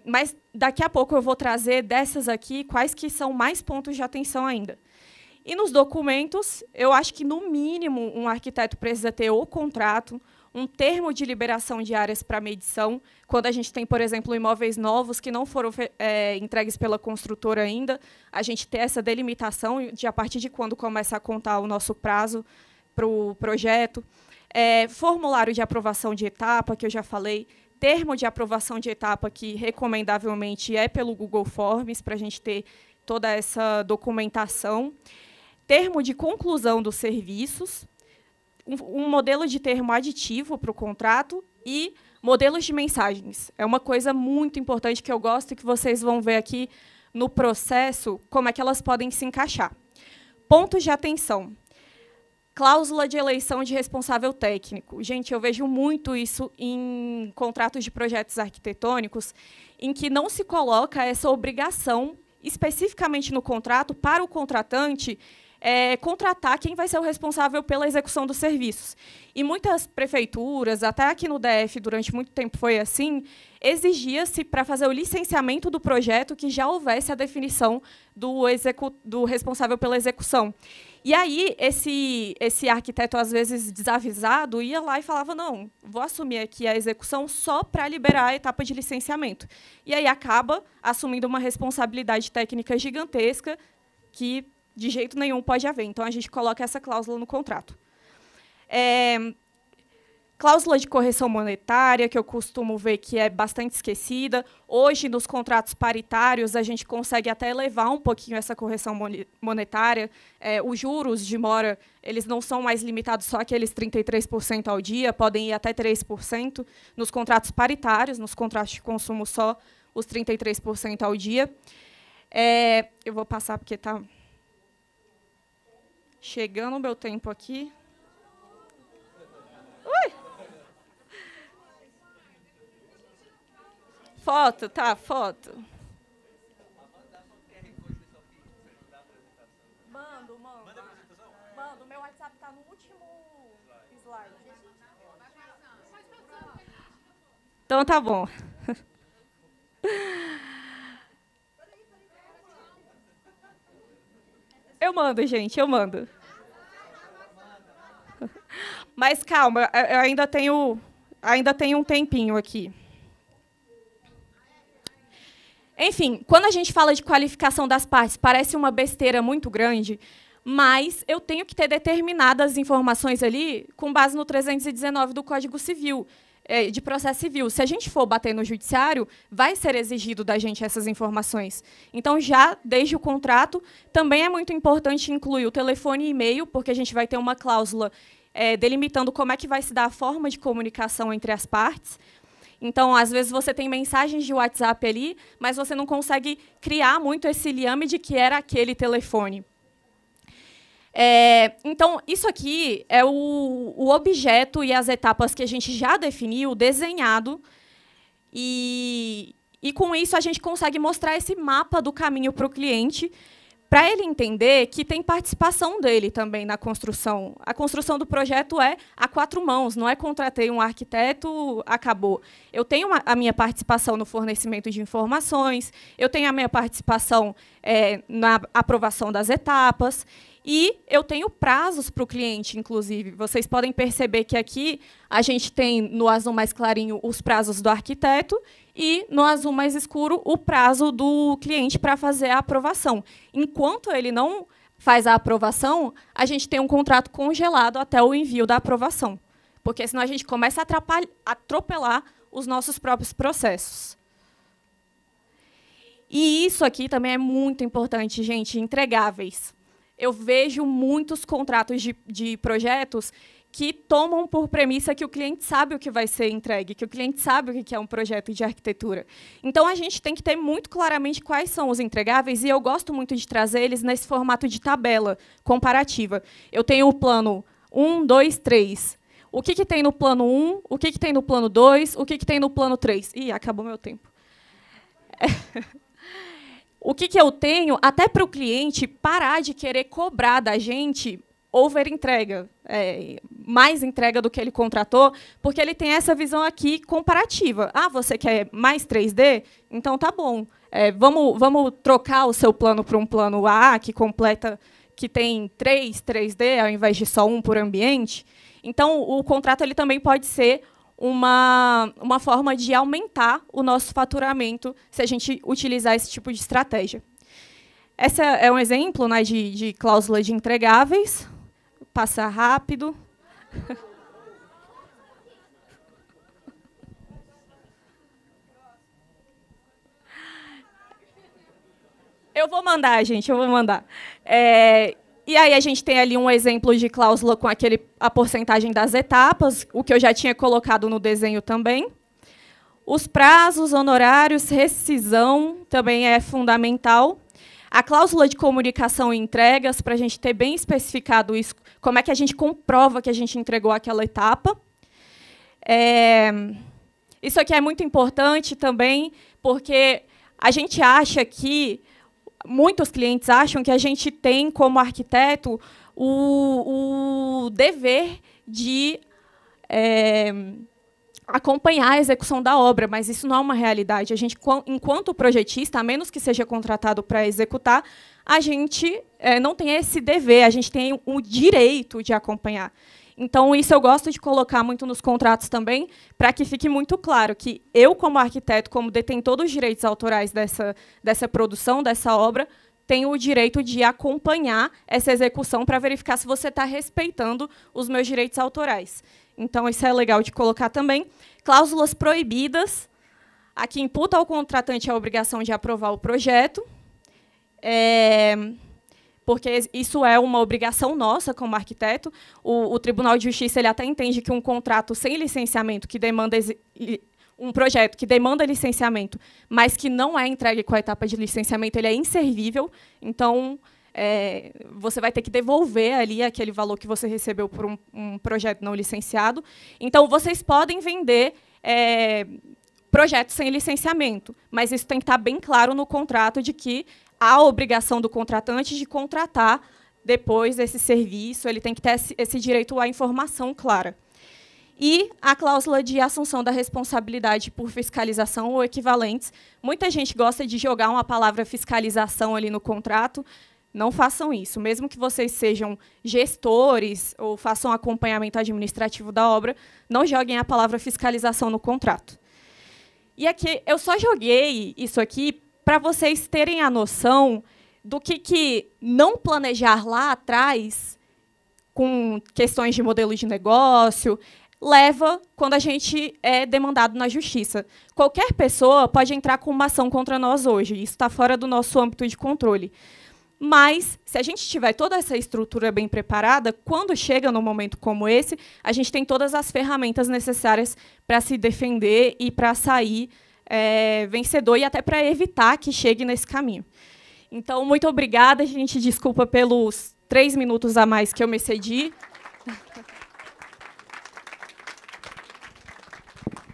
Mas daqui a pouco eu vou trazer dessas aqui quais que são mais pontos de atenção ainda. E nos documentos, eu acho que, no mínimo, um arquiteto precisa ter o contrato, um termo de liberação de áreas para medição, quando a gente tem, por exemplo, imóveis novos que não foram entregues pela construtora ainda, a gente ter essa delimitação de a partir de quando começa a contar o nosso prazo para o projeto, formulário de aprovação de etapa, que eu já falei, termo de aprovação de etapa, que recomendavelmente é pelo Google Forms, para a gente ter toda essa documentação, termo de conclusão dos serviços, um modelo de termo aditivo para o contrato e modelos de mensagens. É uma coisa muito importante que eu gosto e que vocês vão ver aqui no processo, como é que elas podem se encaixar. Pontos de atenção. Cláusula de eleição de responsável técnico. Gente, eu vejo muito isso em contratos de projetos arquitetônicos, em que não se coloca essa obrigação, especificamente no contrato, para o contratante contratar quem vai ser o responsável pela execução dos serviços. E muitas prefeituras, até aqui no DF, durante muito tempo foi assim, exigia-se, para fazer o licenciamento do projeto, que já houvesse a definição do responsável pela execução. E aí, esse arquiteto, às vezes desavisado, ia lá e falava, não, vou assumir aqui a execução só para liberar a etapa de licenciamento. E aí acaba assumindo uma responsabilidade técnica gigantesca que, de jeito nenhum, pode haver. Então, a gente coloca essa cláusula no contrato. Cláusula de correção monetária, que eu costumo ver que é bastante esquecida. Hoje, nos contratos paritários, a gente consegue até elevar um pouquinho essa correção monetária. Os juros de mora, eles não são mais limitados só àqueles 33% ao dia, podem ir até 3%. Nos contratos paritários, nos contratos de consumo, só os 33% ao dia. Eu vou passar porque está chegando o meu tempo aqui. Ui! Foto, tá, foto. Mando. Mando, meu WhatsApp tá no último slide. Então tá bom. Eu mando, gente, eu mando. Mas calma, eu ainda tenho um tempinho aqui. Enfim, quando a gente fala de qualificação das partes, parece uma besteira muito grande, mas eu tenho que ter determinadas informações ali com base no 319 do Código Civil, de processo civil. Se a gente for bater no judiciário, vai ser exigido da gente essas informações. Então, já desde o contrato, também é muito importante incluir o telefone e e-mail, porque a gente vai ter uma cláusula delimitando como é que vai se dar a forma de comunicação entre as partes. Então, às vezes, você tem mensagens de WhatsApp ali, mas você não consegue criar muito esse liame de que era aquele telefone. Então, isso aqui é o objeto e as etapas que a gente já definiu, desenhado, e com isso a gente consegue mostrar esse mapa do caminho para o cliente, para ele entender que tem participação dele também na construção. A construção do projeto é a 4 mãos, não é contratei um arquiteto, acabou. Eu tenho a minha participação no fornecimento de informações, eu tenho a minha participação na aprovação das etapas, e eu tenho prazos para o cliente, inclusive. Vocês podem perceber que aqui a gente tem, no azul mais clarinho, os prazos do arquiteto e, no azul mais escuro, o prazo do cliente para fazer a aprovação. Enquanto ele não faz a aprovação, a gente tem um contrato congelado até o envio da aprovação, porque senão a gente começa a atropelar os nossos próprios processos. E isso aqui também é muito importante, gente, entregáveis. Eu vejo muitos contratos de projetos que tomam por premissa que o cliente sabe o que vai ser entregue, que o cliente sabe o que é um projeto de arquitetura. Então, a gente tem que ter muito claramente quais são os entregáveis, e eu gosto muito de trazer eles nesse formato de tabela comparativa. Eu tenho o plano 1, 2, 3. O que tem no plano 1, o que tem no plano 2, o que tem no plano 3. Ih, acabou meu tempo. O que eu tenho, até para o cliente parar de querer cobrar da gente over entrega, mais entrega do que ele contratou, porque ele tem essa visão aqui comparativa. Ah, você quer mais 3D? Então tá bom. Vamos trocar o seu plano para um plano A que tem 3D ao invés de só um por ambiente. Então o contrato ele também pode ser uma forma de aumentar o nosso faturamento se a gente utilizar esse tipo de estratégia. Esse é um exemplo, né, de cláusula de entregáveis. passar rápido. Eu vou mandar, gente, eu vou mandar. E aí a gente tem ali um exemplo de cláusula com a porcentagem das etapas, o que eu já tinha colocado no desenho também. Os prazos, honorários, rescisão também é fundamental. A cláusula de comunicação e entregas, para a gente ter bem especificado isso, como é que a gente comprova que a gente entregou aquela etapa. Isso aqui é muito importante também, porque a gente acha que, muitos clientes acham que a gente tem, como arquiteto, o dever de acompanhar a execução da obra, mas isso não é uma realidade. A gente, enquanto projetista, a menos que seja contratado para executar, a gente não tem esse dever, a gente tem o direito de acompanhar. Então, isso eu gosto de colocar muito nos contratos também, para que fique muito claro que eu, como arquiteto, como detentor dos direitos autorais dessa produção, dessa obra, tenho o direito de acompanhar essa execução para verificar se você está respeitando os meus direitos autorais. Então, isso é legal de colocar também. Cláusulas proibidas. Aqui imputa ao contratante a obrigação de aprovar o projeto, porque isso é uma obrigação nossa como arquiteto. O Tribunal de Justiça ele até entende que um contrato sem licenciamento, que demanda um projeto que demanda licenciamento, mas que não é entregue com a etapa de licenciamento, ele é inservível. Então, você vai ter que devolver ali aquele valor que você recebeu por um projeto não licenciado. Então, vocês podem vender projetos sem licenciamento, mas isso tem que estar bem claro no contrato de que há a obrigação do contratante de contratar depois desse serviço, ele tem que ter esse direito à informação clara. E a cláusula de assunção da responsabilidade por fiscalização ou equivalentes. Muita gente gosta de jogar uma palavra fiscalização ali no contrato. Não façam isso. Mesmo que vocês sejam gestores ou façam acompanhamento administrativo da obra, não joguem a palavra fiscalização no contrato. E aqui, eu só joguei isso aqui para vocês terem a noção do que não planejar lá atrás, com questões de modelo de negócio, leva quando a gente é demandado na justiça. Qualquer pessoa pode entrar com uma ação contra nós hoje. Isso está fora do nosso âmbito de controle. Mas, se a gente tiver toda essa estrutura bem preparada, quando chega num momento como esse, a gente tem todas as ferramentas necessárias para se defender e para sair vencedor e até para evitar que chegue nesse caminho. Então, muito obrigada, gente. Desculpa pelos 3 minutos a mais que eu me excedi.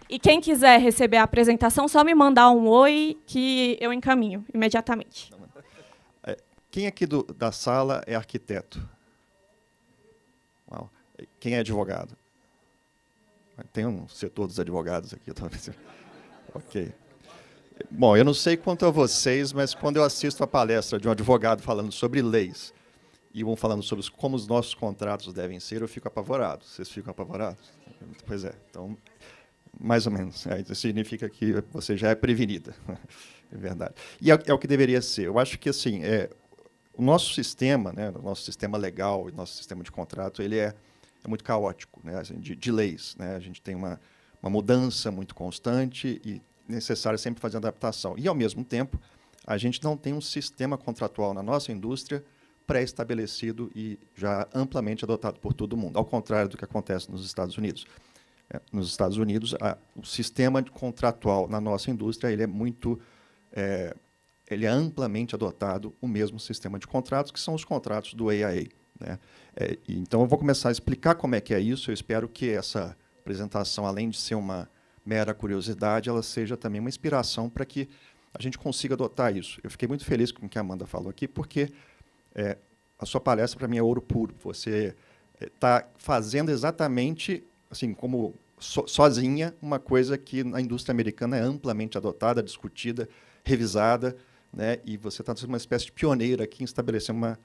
E quem quiser receber a apresentação, só me mandar um oi que eu encaminho imediatamente. Quem aqui da sala é arquiteto? Uau. Quem é advogado? Tem um setor dos advogados aqui, talvez. Ok. Bom, eu não sei quanto a vocês, mas quando eu assisto a palestra de um advogado falando sobre leis e um falando sobre como os nossos contratos devem ser, eu fico apavorado. Vocês ficam apavorados? Pois é. Então, mais ou menos. Isso significa que você já é prevenida. É verdade. E é o que deveria ser. Eu acho que assim, o nosso sistema, né, o nosso sistema legal, o nosso sistema de contrato, ele é muito caótico, né, assim, de leis. Né? A gente tem uma mudança muito constante e necessário sempre fazer adaptação. E, ao mesmo tempo, a gente não tem um sistema contratual na nossa indústria pré-estabelecido e já amplamente adotado por todo mundo, ao contrário do que acontece nos Estados Unidos. Nos Estados Unidos, o sistema contratual na nossa indústria ele é amplamente adotado, o mesmo sistema de contratos, que são os contratos do AIA. Né? Então, eu vou começar a explicar como é que é isso. Eu espero que essa apresentação, além de ser uma mera curiosidade, ela seja também uma inspiração para que a gente consiga adotar isso. Eu fiquei muito feliz com o que a Amanda falou aqui, porque a sua palestra, para mim, é ouro puro. Você está fazendo exatamente, assim, como sozinha, uma coisa que na indústria americana é amplamente adotada, discutida, revisada, né? E você está sendo uma espécie de pioneira aqui em estabelecer uma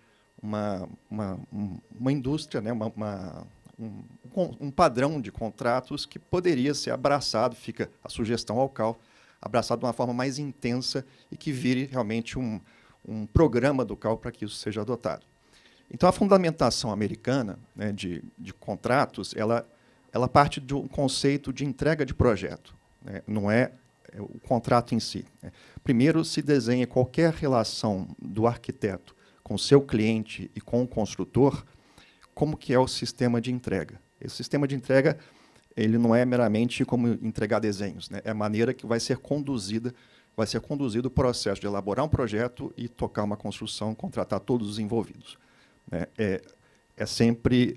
indústria, né? Um padrão de contratos que poderia ser abraçado, fica a sugestão ao CAL, abraçado de uma forma mais intensa e que vire realmente um programa do CAL para que isso seja adotado. Então, a fundamentação americana, né, de contratos, ela parte de um conceito de entrega de projeto, né, não é o contrato em si, né. Primeiro, se desenha qualquer relação do arquiteto com o seu cliente e com o construtor, como que é o sistema de entrega. Esse sistema de entrega ele não é meramente como entregar desenhos, né, é a maneira que vai ser conduzido o processo de elaborar um projeto e tocar uma construção, contratar todos os envolvidos. É sempre,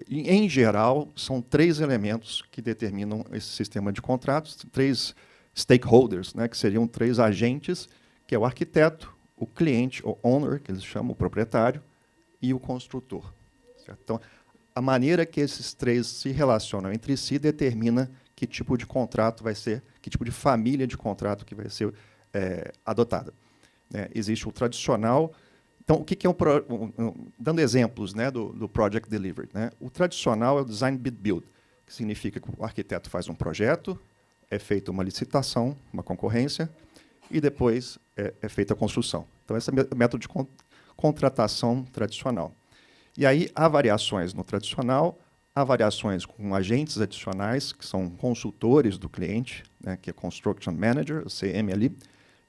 em geral, são 3 elementos que determinam esse sistema de contratos, 3 stakeholders, né, que seriam 3 agentes, que é o arquiteto, o cliente, o owner, que eles chamam, o proprietário, e o construtor. Certo? Então, a maneira que esses 3 se relacionam entre si determina que tipo de contrato vai ser, que tipo de família de contrato que vai ser adotada. Né? Existe o tradicional. Então, o que é dando exemplos, né, do Project Delivery, né? O tradicional é o Design Bid Build, que significa que o arquiteto faz um projeto, é feita uma licitação, uma concorrência, e depois é feita a construção. Então, esse é o método de contratação tradicional. E aí há variações no tradicional, há variações com agentes adicionais, que são consultores do cliente, né, que é Construction Manager, o CM ali,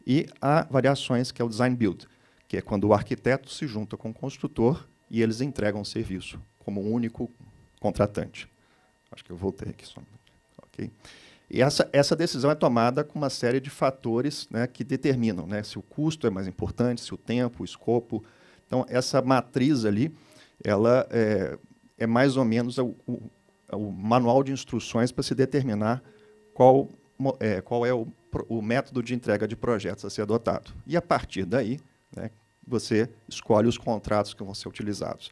e há variações que é o Design Build, que é quando o arquiteto se junta com o construtor e eles entregam o serviço como um único contratante. Acho que eu voltei aqui só. Okay. E essa decisão é tomada com uma série de fatores, né, que determinam, né, se o custo é mais importante, se o tempo, o escopo. Então, essa matriz ali, ela é mais ou menos o manual de instruções para se determinar qual é o método de entrega de projetos a ser adotado. E, a partir daí, né, você escolhe os contratos que vão ser utilizados.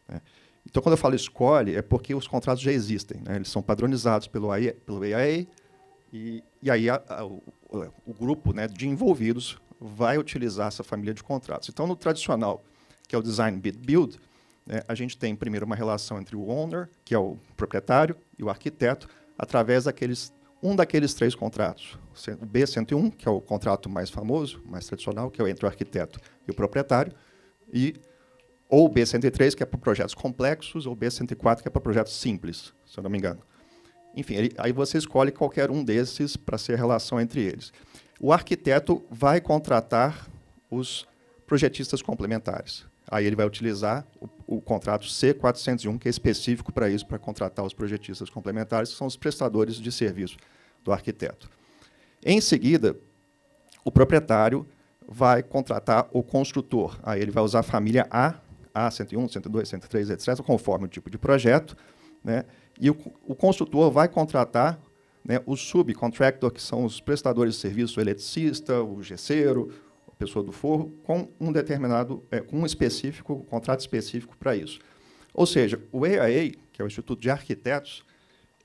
Né. Então, quando eu falo escolhe, é porque os contratos já existem, né, eles são padronizados pelo AIA, e aí o grupo, né, de envolvidos vai utilizar essa família de contratos. Então, no tradicional, que é o Design Bid Build, né, a gente tem primeiro uma relação entre o owner, que é o proprietário, e o arquiteto, através daqueles 3 contratos. O B101, que é o contrato mais famoso, mais tradicional, que é entre o arquiteto e o proprietário, ou o B103, que é para projetos complexos, ou o B104, que é para projetos simples, se eu não me engano. Enfim, aí você escolhe qualquer um desses para ser a relação entre eles. O arquiteto vai contratar os projetistas complementares. Aí ele vai utilizar o contrato C401, que é específico para isso, para contratar os projetistas complementares, que são os prestadores de serviço do arquiteto. Em seguida, o proprietário vai contratar o construtor. Aí ele vai usar a família A101, 102, 103, etc., conforme o tipo de projeto, né? E o construtor vai contratar, né, o subcontractor, que são os prestadores de serviço, o eletricista, o gesseiro, a pessoa do forro, com um determinado, com um contrato específico para isso. Ou seja, o AIA, que é o Instituto de Arquitetos,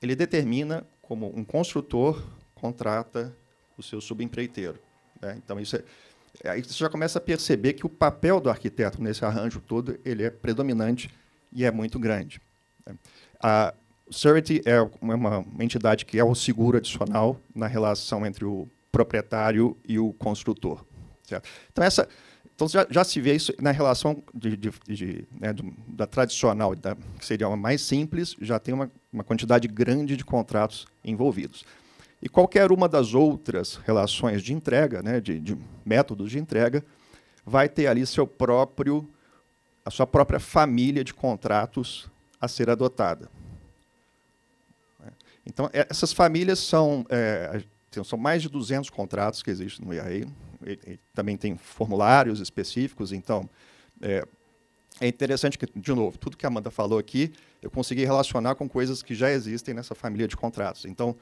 ele determina como um construtor contrata o seu subempreiteiro. Né? Então, aí você já começa a perceber que o papel do arquiteto nesse arranjo todo ele é predominante e é muito grande. Né? A Surety é uma entidade que é o seguro adicional na relação entre o proprietário e o construtor. Certo? Então, já se vê isso na relação né, da tradicional, que seria uma mais simples, já tem uma quantidade grande de contratos envolvidos. E qualquer uma das outras relações de entrega, né, de métodos de entrega, vai ter ali a sua própria família de contratos a ser adotada. Então, essas famílias são mais de 200 contratos que existem no IAA. Também tem formulários específicos. Então, é interessante que, de novo, tudo que a Amanda falou aqui, eu consegui relacionar com coisas que já existem nessa família de contratos. Então,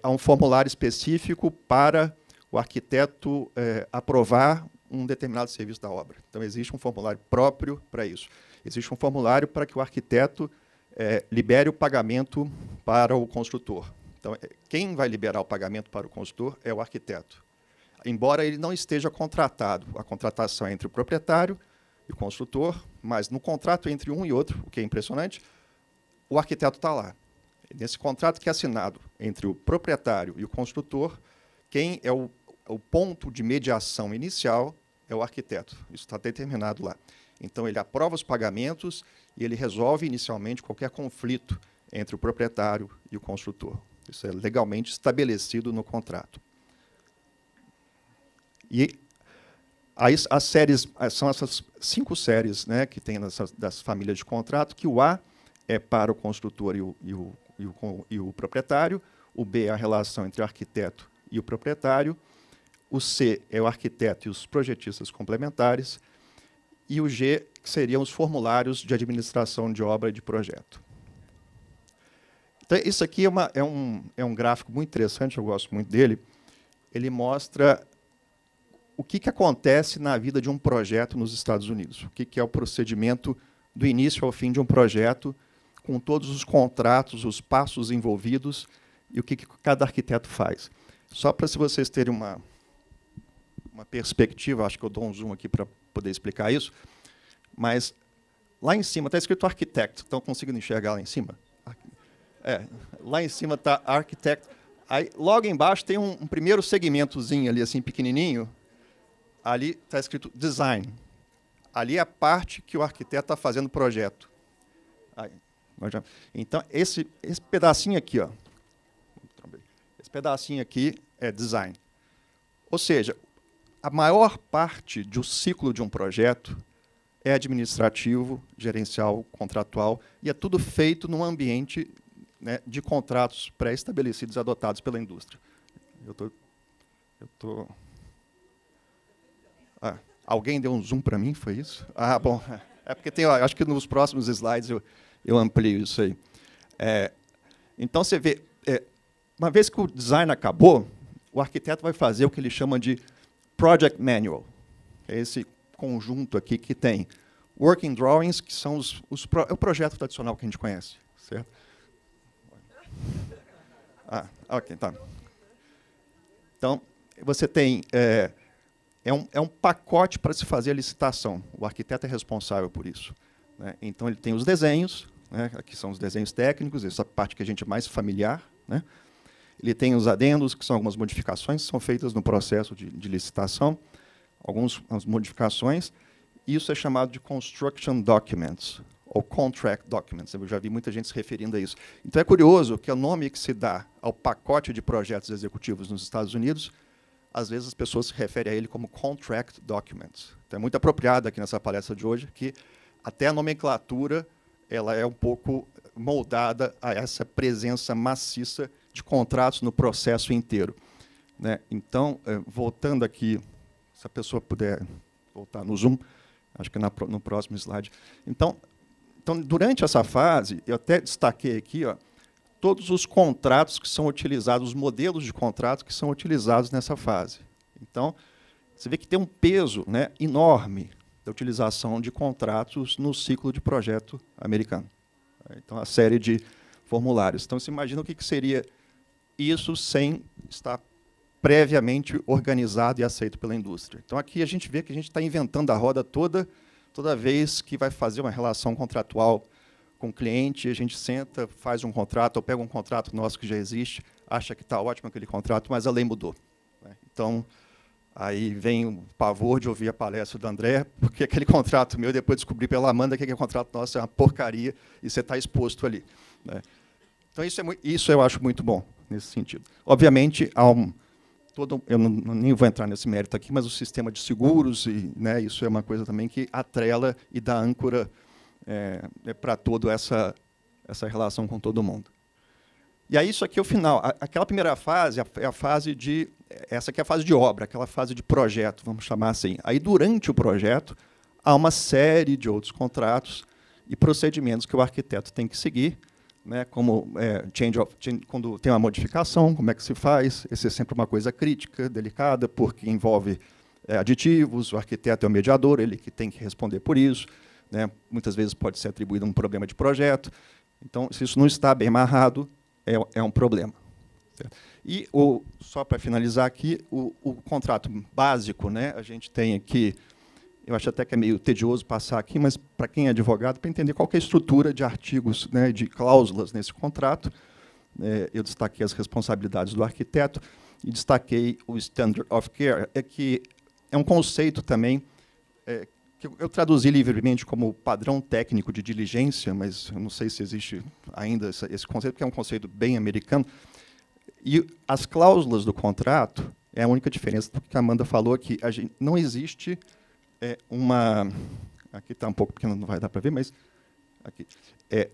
há um formulário específico para o arquiteto aprovar um determinado serviço da obra. Então, existe um formulário próprio para isso. Existe um formulário para que o arquiteto libere o pagamento para o construtor. Então, quem vai liberar o pagamento para o construtor é o arquiteto. Embora ele não esteja contratado, a contratação é entre o proprietário e o construtor, mas no contrato entre um e outro, o que é impressionante, o arquiteto está lá. Nesse contrato que é assinado entre o proprietário e o construtor, quem é o ponto de mediação inicial é o arquiteto. Isso está determinado lá. Então, ele aprova os pagamentos e ele resolve inicialmente qualquer conflito entre o proprietário e o construtor. Isso é legalmente estabelecido no contrato. E aí, as séries, são essas 5 séries, né, que tem das famílias de contrato, que o A é para o construtor e o proprietário, o B é a relação entre o arquiteto e o proprietário, o C é o arquiteto e os projetistas complementares, e o G, que seriam os formulários de administração de obra e de projeto. Então, isso aqui é um gráfico muito interessante, eu gosto muito dele. Ele mostra o que acontece na vida de um projeto nos Estados Unidos, o que é o procedimento do início ao fim de um projeto, com todos os contratos, os passos envolvidos e o que cada arquiteto faz. Só para, se vocês terem uma perspectiva, acho que eu dou um zoom aqui para poder explicar isso, mas lá em cima está escrito arquiteto, estão conseguindo enxergar lá em cima? Lá em cima está architect. Aí, logo embaixo tem um primeiro segmentozinho ali, assim, pequenininho. Ali está escrito design. Ali é a parte que o arquiteto está fazendo o projeto. Aí, então, esse pedacinho aqui, ó, esse pedacinho aqui é design. Ou seja, a maior parte do ciclo de um projeto é administrativo, gerencial, contratual, e é tudo feito num ambiente, né, de contratos pré-estabelecidos e adotados pela indústria. Alguém deu um zoom para mim, foi isso? Ah, bom. É porque tem, acho que nos próximos slides eu amplio isso aí. Então, você vê, uma vez que o design acabou, o arquiteto vai fazer o que ele chama de Project Manual. É esse conjunto aqui que tem Working Drawings, que são é o projeto tradicional que a gente conhece, certo? Ok, tá. Então, você tem... É um pacote para se fazer a licitação. O arquiteto é responsável por isso, né? Então, ele tem os desenhos, né? Aqui são os desenhos técnicos, essa parte que a gente é mais familiar, né? Ele tem os adendos, que são algumas modificações que são feitas no processo de licitação, algumas modificações. Isso é chamado de Construction Documents, ou Contract Documents. Eu já vi muita gente se referindo a isso. Então, é curioso que o nome que se dá ao pacote de projetos executivos nos Estados Unidos, às vezes as pessoas se referem a ele como Contract Documents. Então, é muito apropriado aqui nessa palestra de hoje que até a nomenclatura ela é um pouco moldada a essa presença maciça de contratos no processo inteiro, né? Então, voltando aqui, se a pessoa puder voltar no Zoom, acho que no próximo slide. Então, durante essa fase, eu até destaquei aqui, ó, todos os contratos que são utilizados, os modelos de contrato que são utilizados nessa fase. Então, você vê que tem um peso, né, enorme da utilização de contratos no ciclo de projeto americano. Então, a série de formulários. Então, você imagina o que seria isso sem estar previamente organizado e aceito pela indústria. Então, aqui a gente vê que a gente está inventando a roda toda vez que vai fazer uma relação contratual com o cliente, a gente senta, faz um contrato, ou pega um contrato nosso que já existe, acha que está ótimo aquele contrato, mas a lei mudou, né? Então, aí vem o pavor de ouvir a palestra do André, porque aquele contrato meu, depois descobri pela Amanda que aquele contrato nosso é uma porcaria e você está exposto ali, né? Então, isso eu acho muito bom, nesse sentido. Obviamente, há eu nem vou entrar nesse mérito aqui, mas o sistema de seguros, né, isso é uma coisa também que atrela e dá âncora para toda essa relação com todo mundo. E aí, isso aqui é o final. Aquela primeira fase é a fase de... Essa aqui é a fase de obra, aquela fase de projeto, vamos chamar assim. Aí, durante o projeto, há uma série de outros contratos e procedimentos que o arquiteto tem que seguir, né, como quando tem uma modificação, como é que se faz. Essa é sempre uma coisa crítica, delicada, porque envolve aditivos, o arquiteto é o mediador, ele que tem que responder por isso, né? Muitas vezes pode ser atribuído um problema de projeto. Então, se isso não está bem amarrado, é um problema. Certo? E, só para finalizar aqui, o contrato básico, né, a gente tem aqui, eu acho até que é meio tedioso passar aqui, mas para quem é advogado, para entender qual que é a estrutura de artigos, né, de cláusulas nesse contrato, eu destaquei as responsabilidades do arquiteto e destaquei o Standard of Care, que é um conceito também que eu traduzi livremente como padrão técnico de diligência, mas eu não sei se existe ainda esse conceito, porque é um conceito bem americano. E as cláusulas do contrato é a única diferença do que a Amanda falou aqui. Não existe uma... Aqui está um pouco pequeno, não vai dar para ver, mas... Aqui,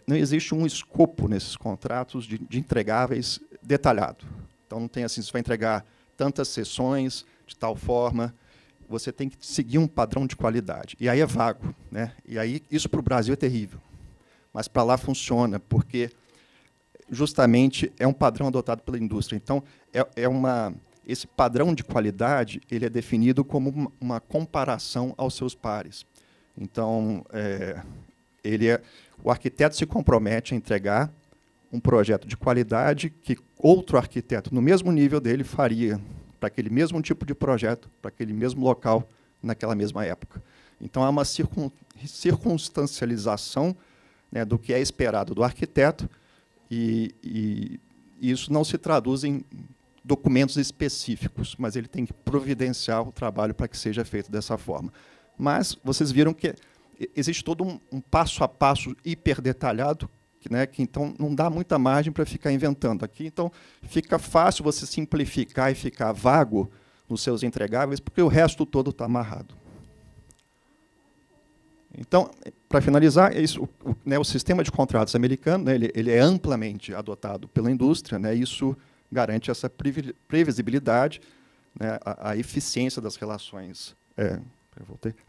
não existe um escopo nesses contratos de entregáveis detalhado. Então, não tem assim, você vai entregar tantas sessões, de tal forma... Você tem que seguir um padrão de qualidade. E aí é vago, né? E aí isso para o Brasil é terrível. Mas para lá funciona, porque justamente é um padrão adotado pela indústria. Então, esse padrão de qualidade ele é definido como uma comparação aos seus pares. Então, o arquiteto se compromete a entregar um projeto de qualidade que outro arquiteto, no mesmo nível dele, faria para aquele mesmo tipo de projeto, para aquele mesmo local, naquela mesma época. Então, há uma circunstancialização, né, do que é esperado do arquiteto, e isso não se traduz em documentos específicos, mas ele tem que providenciar o trabalho para que seja feito dessa forma. Mas vocês viram que existe todo um passo a passo hiper detalhado, que então não dá muita margem para ficar inventando aqui. Então, fica fácil você simplificar e ficar vago nos seus entregáveis, porque o resto todo está amarrado. Então, para finalizar, o sistema de contratos americano, né, ele é amplamente adotado pela indústria, né, isso garante essa previsibilidade, né, a eficiência das relações,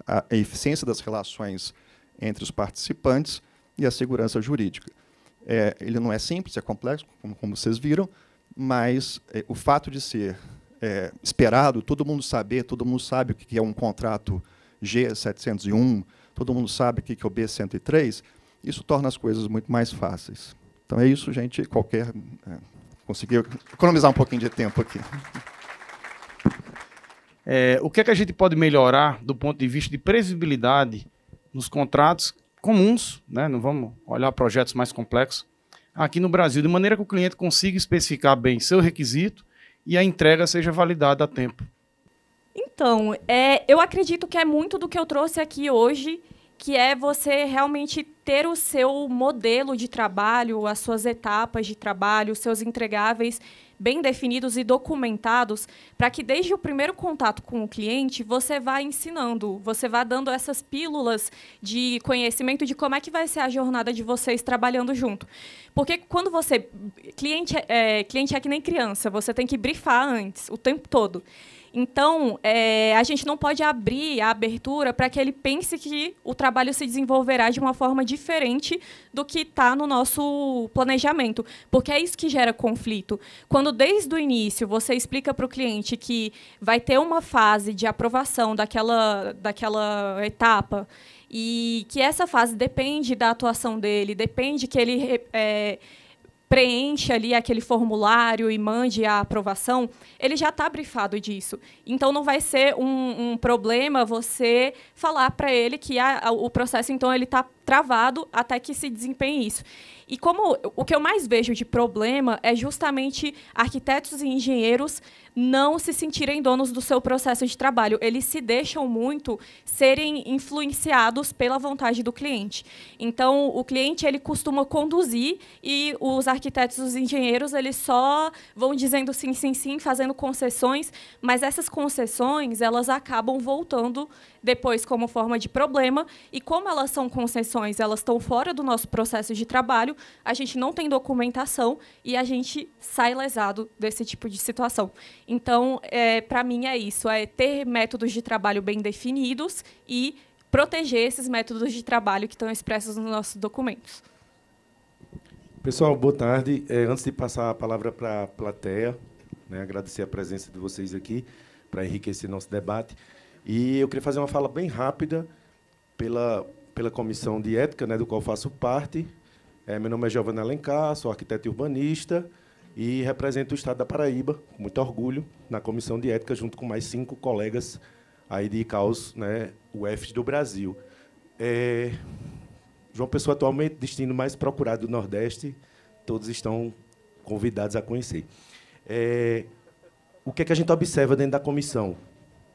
a eficiência das relações entre os participantes e a segurança jurídica. Ele não é simples, é complexo, como vocês viram, mas o fato de ser esperado, todo mundo sabe o que é um contrato G701, todo mundo sabe o que é o B103, isso torna as coisas muito mais fáceis. Então é isso, gente. Conseguiu economizar um pouquinho de tempo aqui. O que é que a gente pode melhorar do ponto de vista de previsibilidade nos contratos comuns, né? Não vamos olhar projetos mais complexos, aqui no Brasil, de maneira que o cliente consiga especificar bem seu requisito e a entrega seja validada a tempo? Então, eu acredito que é muito do que eu trouxe aqui hoje, que é você realmente ter o seu modelo de trabalho, as suas etapas de trabalho, os seus entregáveis bem definidos e documentados, para que desde o primeiro contato com o cliente, você vá ensinando, você vá dando essas pílulas de conhecimento de como é que vai ser a jornada de vocês trabalhando junto. Porque quando você... Cliente é que nem criança, você tem que brifar antes, o tempo todo. Então, a gente não pode abrir a abertura para que ele pense que o trabalho se desenvolverá de uma forma diferente do que está no nosso planejamento, porque é isso que gera conflito. Quando, desde o início, você explica para o cliente que vai ter uma fase de aprovação daquela etapa e que essa fase depende da atuação dele, depende que ele... preenche ali aquele formulário e mande a aprovação, ele já está brifado disso. Então, não vai ser um problema você falar para ele que o processo, então, ele está travado até que se desempenhe isso. E o que eu mais vejo de problema é justamente arquitetos e engenheiros não se sentirem donos do seu processo de trabalho. Eles se deixam muito serem influenciados pela vontade do cliente. Então, o cliente ele costuma conduzir e os arquitetos e os engenheiros eles só vão dizendo sim, sim, sim, fazendo concessões, mas essas concessões elas acabam voltando depois como forma de problema, e como elas são concessões, elas estão fora do nosso processo de trabalho, a gente não tem documentação e a gente sai lesado desse tipo de situação. Então, para mim, é isso, é ter métodos de trabalho bem definidos e proteger esses métodos de trabalho que estão expressos nos nossos documentos. Pessoal, boa tarde. Antes de passar a palavra para a plateia, né, agradecer a presença de vocês aqui para enriquecer nosso debate. E eu queria fazer uma fala bem rápida pela comissão de ética, né, do qual faço parte. Meu nome é Giovanni Alencar, sou arquiteto e urbanista e represento o Estado da Paraíba, com muito orgulho, na comissão de ética, junto com mais 5 colegas aí de ICAUS, né, UFs do Brasil. João Pessoa, atualmente, destino mais procurado do Nordeste, todos estão convidados a conhecer. O que é que a gente observa dentro da comissão?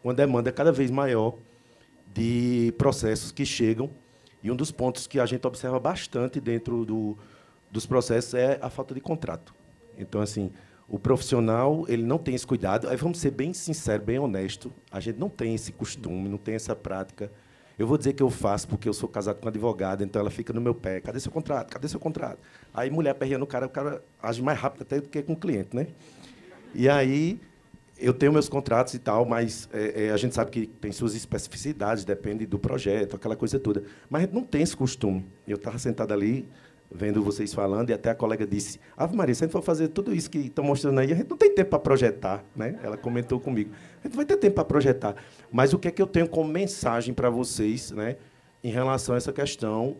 Uma demanda cada vez maior de processos que chegam, e um dos pontos que a gente observa bastante dentro dos processos é a falta de contrato. Então, assim, o profissional ele não tem esse cuidado. Aí vamos ser bem sinceros, bem honestos, a gente não tem esse costume, não tem essa prática. Eu vou dizer que eu faço porque eu sou casado com uma advogada, então ela fica no meu pé. Cadê seu contrato? Cadê seu contrato? Aí mulher perreando o cara age mais rápido até do que com o cliente, né? E aí eu tenho meus contratos e tal, mas a gente sabe que tem suas especificidades, depende do projeto, aquela coisa toda. Mas a gente não tem esse costume. Eu estava sentado ali, vendo vocês falando, e até a colega disse, Ave Maria, se a gente for fazer tudo isso que estão mostrando aí, a gente não tem tempo para projetar, né? Ela comentou comigo. A gente não vai ter tempo para projetar. Mas o que é que eu tenho como mensagem para vocês, né, em relação a essa questão,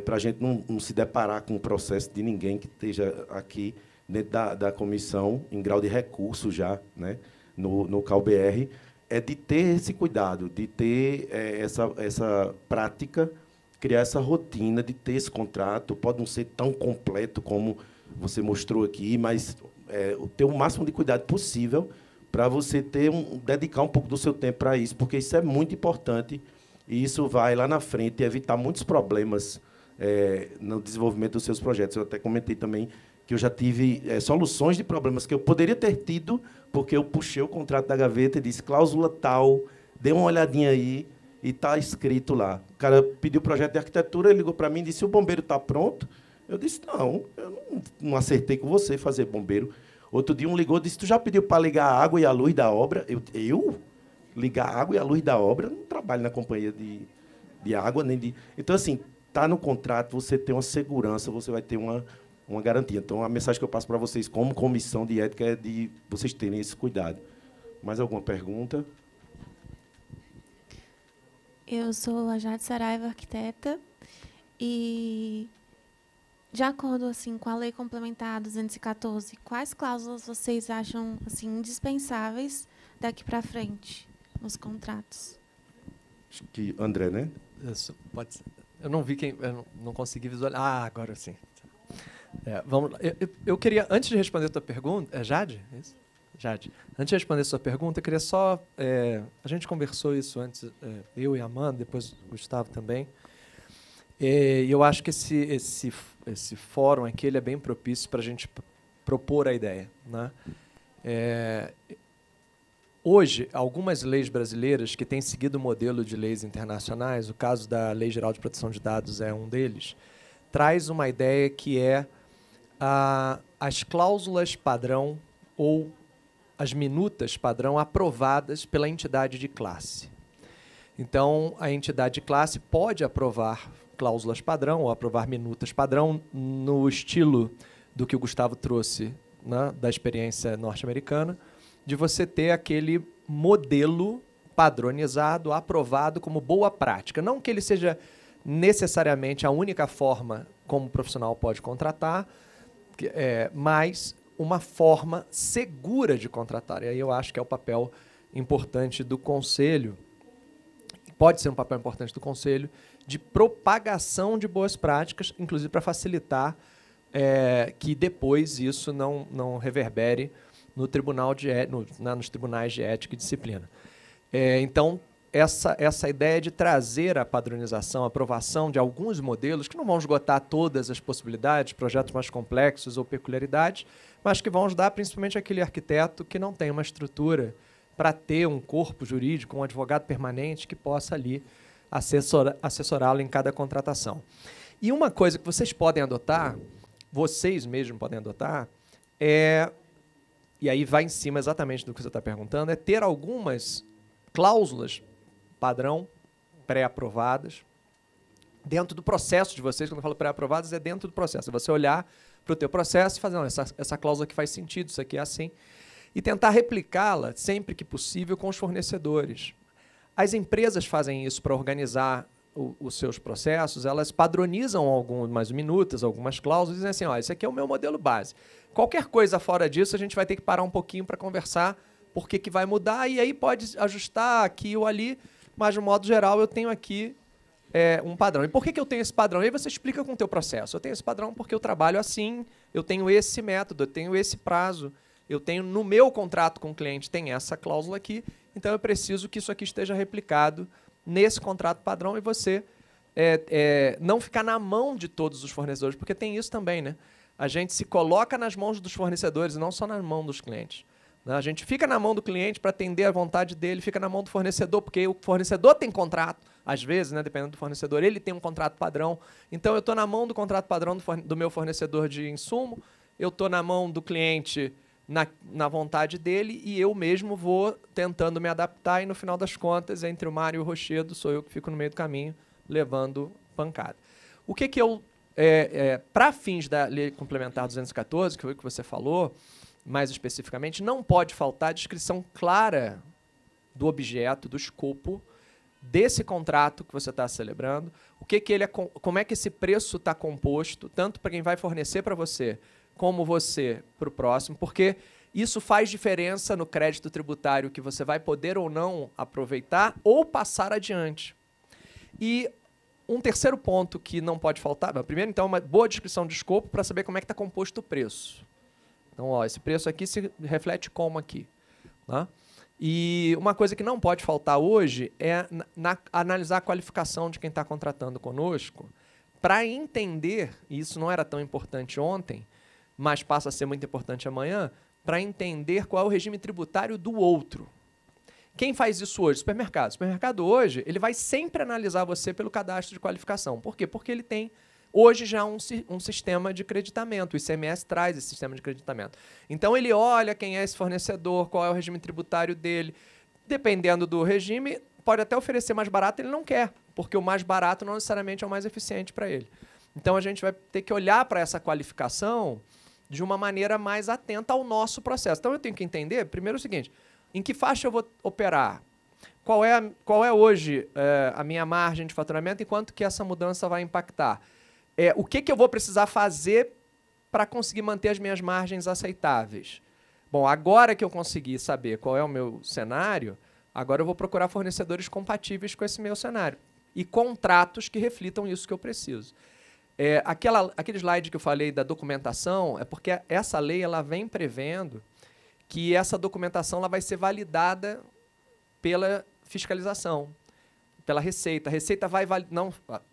para a gente não se deparar com o processo de ninguém que esteja aqui dentro da comissão, em grau de recurso já, né, no CalBR, é de ter esse cuidado, de ter essa prática, criar essa rotina de ter esse contrato. Pode não ser tão completo como você mostrou aqui, mas ter o máximo de cuidado possível para você dedicar um pouco do seu tempo para isso, porque isso é muito importante e isso vai, lá na frente, evitar muitos problemas no desenvolvimento dos seus projetos. Eu até comentei também que eu já tive soluções de problemas que eu poderia ter tido, porque eu puxei o contrato da gaveta e disse, cláusula tal, dê uma olhadinha aí, e está escrito lá. O cara pediu o projeto de arquitetura, ele ligou para mim e disse, o bombeiro está pronto? Eu disse, não, eu não acertei com você fazer bombeiro. Outro dia um ligou e disse, tu já pediu para ligar a água e a luz da obra? Eu? Ligar a água e a luz da obra? Eu não trabalho na companhia de água, nem de... Então, assim, está no contrato, você tem uma segurança, você vai ter uma garantia. Então, a mensagem que eu passo para vocês, como comissão de ética, é de vocês terem esse cuidado. Mais alguma pergunta? Eu sou a Jade Saraiva, arquiteta, e, de acordo assim, com a Lei Complementar 214, quais cláusulas vocês acham assim, indispensáveis daqui para frente nos contratos? Acho que André, né? Isso, pode ser. Eu não vi eu não consegui visualizar. Ah, agora sim. Vamos lá. Eu queria, antes de responder a tua pergunta... É Jade? Isso? Jade, antes de responder a sua pergunta, eu queria só... a gente conversou isso antes, eu e a Amanda, depois o Gustavo também. E eu acho que esse fórum aqui ele é bem propício para a gente propor a ideia, né? Hoje, algumas leis brasileiras que têm seguido o modelo de leis internacionais, o caso da Lei Geral de Proteção de Dados é um deles, traz uma ideia que é as cláusulas padrão ou as minutas padrão aprovadas pela entidade de classe. Então, a entidade de classe pode aprovar cláusulas padrão ou aprovar minutas padrão no estilo do que o Gustavo trouxe, né, da experiência norte-americana, de você ter aquele modelo padronizado, aprovado como boa prática. Não que ele seja necessariamente a única forma como o profissional pode contratar, mas uma forma segura de contratar. E aí eu acho que é o papel importante do Conselho, pode ser um papel importante do Conselho, de propagação de boas práticas, inclusive para facilitar que depois isso não reverbere no tribunal nos tribunais de ética e disciplina. Então, essa ideia de trazer a padronização, a aprovação de alguns modelos, que não vão esgotar todas as possibilidades, projetos mais complexos ou peculiaridades, mas que vão ajudar principalmente aquele arquiteto que não tem uma estrutura para ter um corpo jurídico, um advogado permanente que possa ali assessorá-lo em cada contratação. E uma coisa que vocês podem adotar, vocês mesmos podem adotar, e aí vai em cima exatamente do que você está perguntando, é ter algumas cláusulas padrão pré-aprovadas dentro do processo de vocês. Quando eu falo pré-aprovadas, é dentro do processo. É você olhar para o teu processo e fazer, não, essa cláusula aqui faz sentido, isso aqui é assim, e tentar replicá-la sempre que possível com os fornecedores. As empresas fazem isso para organizar os seus processos, elas padronizam algumas minutas, algumas cláusulas, e dizem assim, ó, esse aqui é o meu modelo base. Qualquer coisa fora disso, a gente vai ter que parar um pouquinho para conversar por que vai mudar, e aí pode ajustar aqui ou ali, mas, de um modo geral, eu tenho aqui um padrão. E por que eu tenho esse padrão? E aí você explica com o teu processo. Eu tenho esse padrão porque eu trabalho assim, eu tenho esse método, eu tenho esse prazo, eu tenho no meu contrato com o cliente, tem essa cláusula aqui, então eu preciso que isso aqui esteja replicado nesse contrato padrão e você não ficar na mão de todos os fornecedores, porque tem isso também, né? A gente se coloca nas mãos dos fornecedores e não só na mão dos clientes. Né? A gente fica na mão do cliente para atender a vontade dele, fica na mão do fornecedor, porque o fornecedor tem contrato, às vezes, né, dependendo do fornecedor, ele tem um contrato padrão. Então, eu estou na mão do contrato padrão do meu fornecedor de insumo, eu estou na mão do cliente na vontade dele e eu mesmo vou tentando me adaptar e, no final das contas, entre o Mário e o Rochedo, sou eu que fico no meio do caminho, levando pancada. O que eu... para fins da Lei Complementar 214, que foi o que você falou, mais especificamente, não pode faltar a descrição clara do objeto, do escopo desse contrato que você está celebrando, como é que esse preço está composto, tanto para quem vai fornecer para você, como você para o próximo, porque isso faz diferença no crédito tributário que você vai poder ou não aproveitar ou passar adiante. E um terceiro ponto que não pode faltar, primeiro, então, uma boa descrição de escopo para saber como é que está composto o preço. Então, ó, esse preço aqui se reflete como aqui. Tá? E uma coisa que não pode faltar hoje é analisar a qualificação de quem está contratando conosco para entender, e isso não era tão importante ontem, mas passa a ser muito importante amanhã, para entender qual é o regime tributário do outro. Quem faz isso hoje? Supermercado. O supermercado hoje, ele vai sempre analisar você pelo cadastro de qualificação. Por quê? Porque ele tem hoje já um sistema de creditamento. O ICMS traz esse sistema de creditamento. Então, ele olha quem é esse fornecedor, qual é o regime tributário dele. Dependendo do regime, pode até oferecer mais barato, ele não quer, porque o mais barato não necessariamente é o mais eficiente para ele. Então, a gente vai ter que olhar para essa qualificação de uma maneira mais atenta ao nosso processo. Então, eu tenho que entender, primeiro, o seguinte: em que faixa eu vou operar? Qual é hoje a minha margem de faturamento e quanto que essa mudança vai impactar? O que eu vou precisar fazer para conseguir manter as minhas margens aceitáveis? Bom, agora que eu consegui saber qual é o meu cenário, agora eu vou procurar fornecedores compatíveis com esse meu cenário e contratos que reflitam isso que eu preciso. Aquele slide que eu falei da documentação é porque essa lei ela vem prevendo que essa documentação ela vai ser validada pela fiscalização, pela Receita. A Receita vai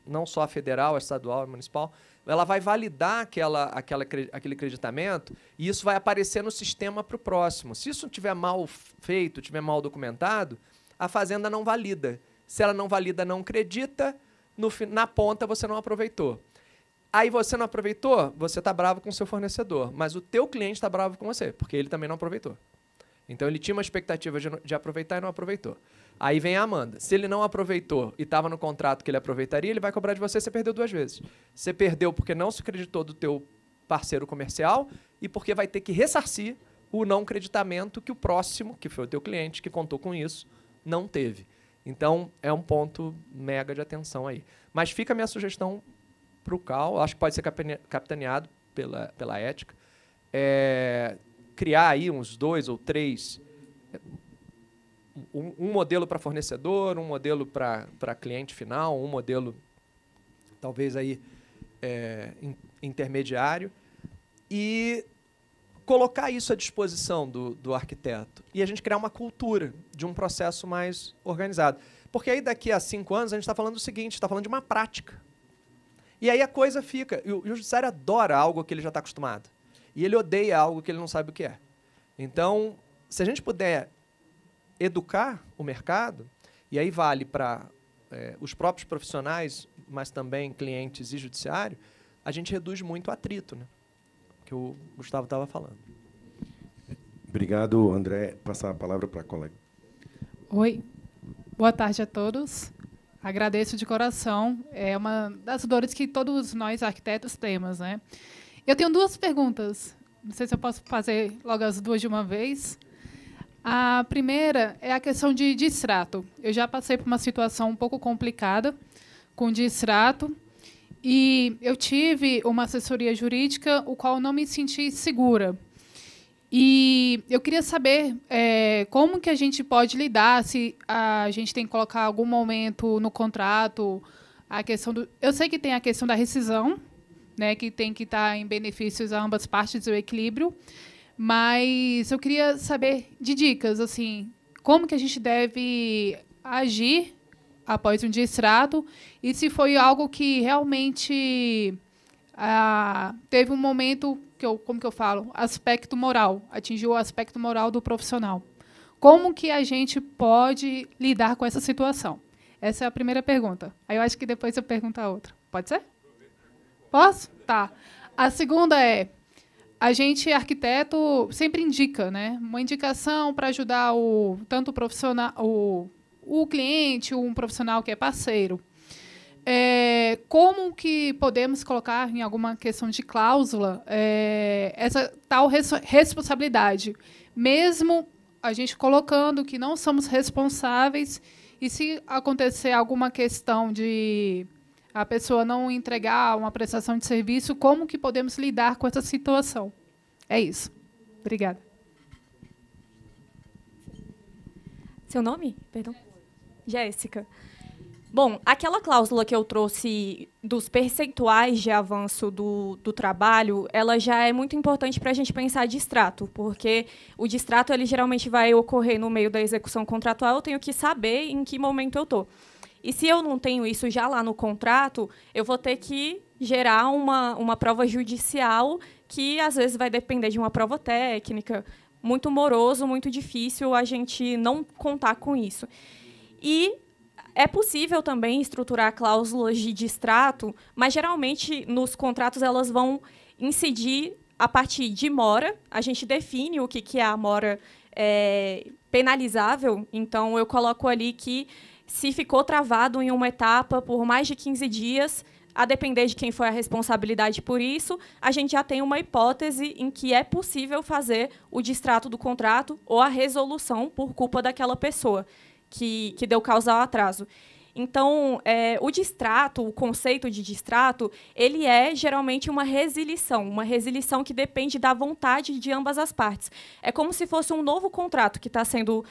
não só a federal, a estadual, a municipal, ela vai validar aquele creditamento e isso vai aparecer no sistema para o próximo. Se isso estiver mal feito, estiver mal documentado, a Fazenda não valida. Se ela não valida, não acredita, na ponta você não aproveitou. Aí você não aproveitou, você está bravo com o seu fornecedor, mas o teu cliente está bravo com você, porque ele também não aproveitou. Então, ele tinha uma expectativa de aproveitar e não aproveitou. Aí vem a Amanda. Se ele não aproveitou e estava no contrato que ele aproveitaria, ele vai cobrar de você, você perdeu 2 vezes. Você perdeu porque não se creditou do teu parceiro comercial e porque vai ter que ressarcir o não creditamento que o próximo, que foi o teu cliente, que contou com isso, não teve. Então, é um ponto mega de atenção aí. Mas fica a minha sugestão para o CAL, acho que pode ser capitaneado pela ética, criar aí uns 2 ou 3, um modelo para fornecedor, um modelo para cliente final, um modelo talvez aí intermediário, e colocar isso à disposição do arquiteto e a gente criar uma cultura de um processo mais organizado. Porque aí daqui a 5 anos a gente está falando do seguinte, está falando de uma prática. E aí a coisa fica... E o judiciário adora algo que ele já está acostumado. E ele odeia algo que ele não sabe o que é. Então, se a gente puder educar o mercado, e aí vale para os próprios profissionais, mas também clientes e judiciário, a gente reduz muito o atrito, né? Que o Gustavo estava falando. Obrigado, André. Passar a palavra para a colega. Oi, boa tarde a todos. Agradeço de coração. É uma das dores que todos nós arquitetos temos, né? Eu tenho 2 perguntas. Não sei se eu posso fazer logo as 2 de uma vez. A primeira é a questão de distrato. Eu já passei por uma situação um pouco complicada com distrato e eu tive uma assessoria jurídica o qual não me senti segura. E eu queria saber como que a gente pode lidar, se a gente tem que colocar algum momento no contrato, a questão do... Eu sei que tem a questão da rescisão, né, que tem que estar em benefícios a ambas partes, o equilíbrio, mas eu queria saber de dicas, assim, como que a gente deve agir após um distrato e se foi algo que realmente teve um momento como que eu falo, aspecto moral, atingiu o aspecto moral do profissional. Como que a gente pode lidar com essa situação? Essa é a primeira pergunta. Aí eu acho que depois eu pergunto a outra. Pode ser? Posso? Tá. A segunda é, a gente, arquiteto, sempre indica, né, uma indicação para ajudar tanto o profissional, o cliente, um profissional que é parceiro. Como que podemos colocar em alguma questão de cláusula essa tal responsabilidade, mesmo a gente colocando que não somos responsáveis e se acontecer alguma questão de a pessoa não entregar uma prestação de serviço, como que podemos lidar com essa situação? É isso. Obrigada. Seu nome? Perdão. Jéssica. Bom, aquela cláusula que eu trouxe dos percentuais de avanço do trabalho, ela já é muito importante para a gente pensar distrato, porque o distrato ele geralmente vai ocorrer no meio da execução contratual, eu tenho que saber em que momento eu estou. E se eu não tenho isso já lá no contrato, eu vou ter que gerar uma prova judicial que, às vezes, vai depender de uma prova técnica, muito moroso, muito difícil a gente não contar com isso. E é possível também estruturar cláusulas de distrato, mas, geralmente, nos contratos elas vão incidir a partir de mora. A gente define o que é a mora penalizável. Então, eu coloco ali que, se ficou travado em uma etapa por mais de 15 dias, a depender de quem foi a responsabilidade por isso, a gente já tem uma hipótese em que é possível fazer o distrato do contrato ou a resolução por culpa daquela pessoa que deu causa ao atraso. Então, o distrato, o conceito de distrato, ele é geralmente uma resilição que depende da vontade de ambas as partes. É como se fosse um novo contrato que está sendo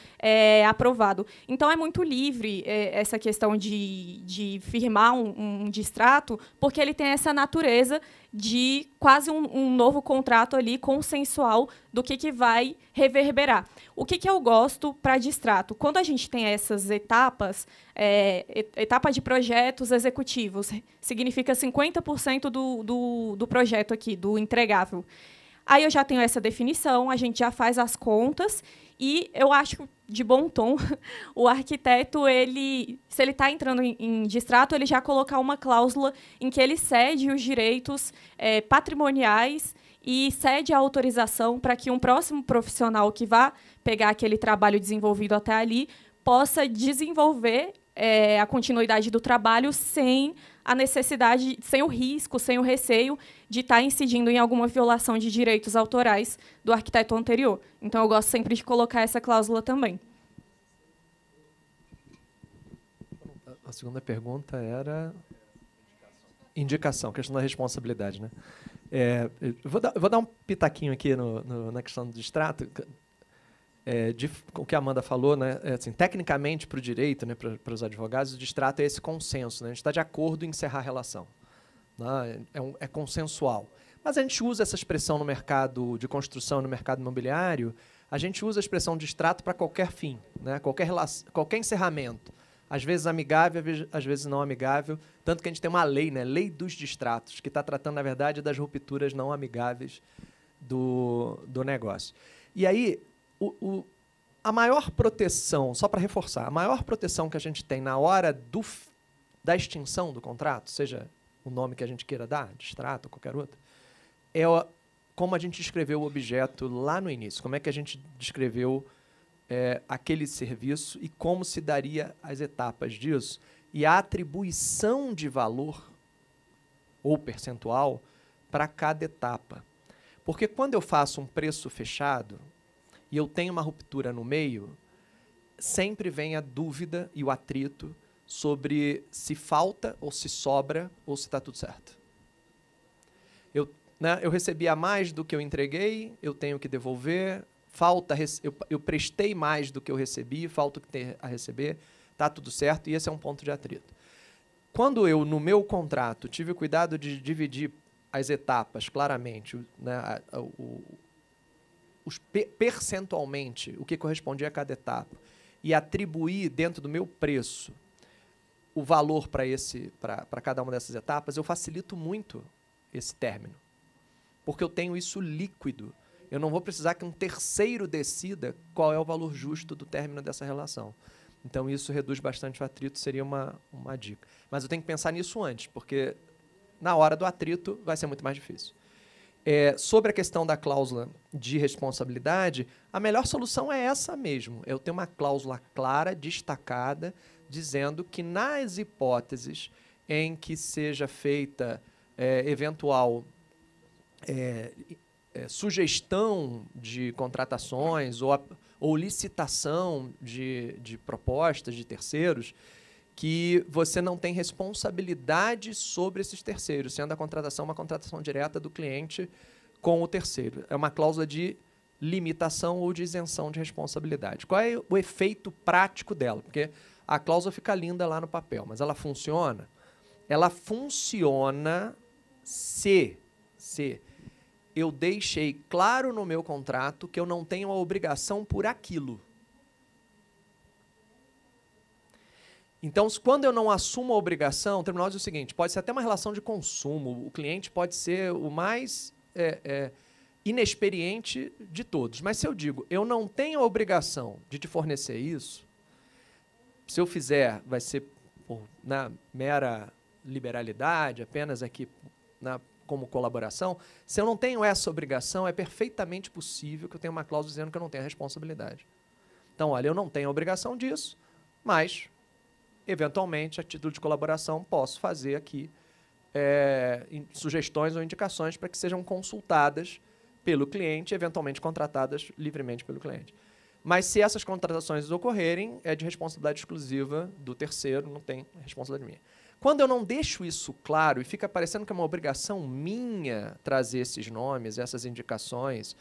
aprovado. Então, é muito livre essa questão de firmar um distrato, porque ele tem essa natureza de quase um novo contrato ali consensual do que vai reverberar. O que eu gosto para distrato? Quando a gente tem essas etapas, etapa de projetos executivos, significa 50% do projeto aqui, do entregável. Aí eu já tenho essa definição, a gente já faz as contas e eu acho de bom tom o arquiteto, se ele está entrando em distrato, ele já colocar uma cláusula em que ele cede os direitos patrimoniais e cede a autorização para que um próximo profissional que vá pegar aquele trabalho desenvolvido até ali possa desenvolver a continuidade do trabalho sem a necessidade, sem o risco, sem o receio de estar incidindo em alguma violação de direitos autorais do arquiteto anterior. Então, eu gosto sempre de colocar essa cláusula também. A segunda pergunta era indicação, questão da responsabilidade, né? Vou dar um pitaquinho aqui na questão do distrato. O que a Amanda falou, né, assim, tecnicamente, para o direito, né, para os advogados, o distrato é esse consenso. Né, a gente está de acordo em encerrar a relação. Né, é consensual. Mas a gente usa essa expressão no mercado de construção, no mercado imobiliário, a gente usa a expressão distrato para qualquer fim, né, qualquer encerramento. Às vezes amigável, às vezes não amigável. Tanto que a gente tem uma lei, né, Lei dos Distratos, que está tratando, na verdade, das rupturas não amigáveis do negócio. E aí, a maior proteção, só para reforçar, a maior proteção que a gente tem na hora da extinção do contrato, seja o nome que a gente queira dar, distrato ou qualquer outro, é como a gente descreveu o objeto lá no início, como é que a gente descreveu aquele serviço e como se daria as etapas disso e a atribuição de valor ou percentual para cada etapa. Porque quando eu faço um preço fechado, e eu tenho uma ruptura no meio, sempre vem a dúvida e o atrito sobre se falta ou se sobra ou se está tudo certo. Eu recebi a mais do que eu entreguei, eu tenho que devolver, eu prestei mais do que eu recebi, falta o que tem a receber, está tudo certo, e esse é um ponto de atrito. Quando eu, no meu contrato, tive o cuidado de dividir as etapas claramente, né, percentualmente o que correspondia a cada etapa e atribuir dentro do meu preço o valor para cada uma dessas etapas, eu facilito muito esse término. Porque eu tenho isso líquido. Eu não vou precisar que um terceiro decida qual é o valor justo do término dessa relação. Então, isso reduz bastante o atrito, seria uma dica. Mas eu tenho que pensar nisso antes, porque na hora do atrito vai ser muito mais difícil. Sobre a questão da cláusula de responsabilidade, a melhor solução é essa mesmo. Eu tenho uma cláusula clara, destacada, dizendo que nas hipóteses em que seja feita eventual sugestão de contratações ou licitação de propostas de terceiros, que você não tem responsabilidade sobre esses terceiros, sendo a contratação uma contratação direta do cliente com o terceiro. É uma cláusula de limitação ou de isenção de responsabilidade. Qual é o efeito prático dela? Porque a cláusula fica linda lá no papel, mas ela funciona? Ela funciona se eu deixei claro no meu contrato que eu não tenho a obrigação por aquilo. Então, quando eu não assumo a obrigação, o terminal diz o seguinte, pode ser até uma relação de consumo, o cliente pode ser o mais inexperiente de todos, mas se eu digo, eu não tenho a obrigação de te fornecer isso, se eu fizer, vai ser na mera liberalidade, apenas aqui como colaboração, se eu não tenho essa obrigação, é perfeitamente possível que eu tenha uma cláusula dizendo que eu não tenho a responsabilidade. Então, olha, eu não tenho a obrigação disso, mas, eventualmente, a título de colaboração, posso fazer aqui sugestões ou indicações para que sejam consultadas pelo cliente, eventualmente contratadas livremente pelo cliente. Mas se essas contratações ocorrerem, é de responsabilidade exclusiva do terceiro, não tem responsabilidade minha. Quando eu não deixo isso claro e fica parecendo que é uma obrigação minha trazer esses nomes, essas indicações,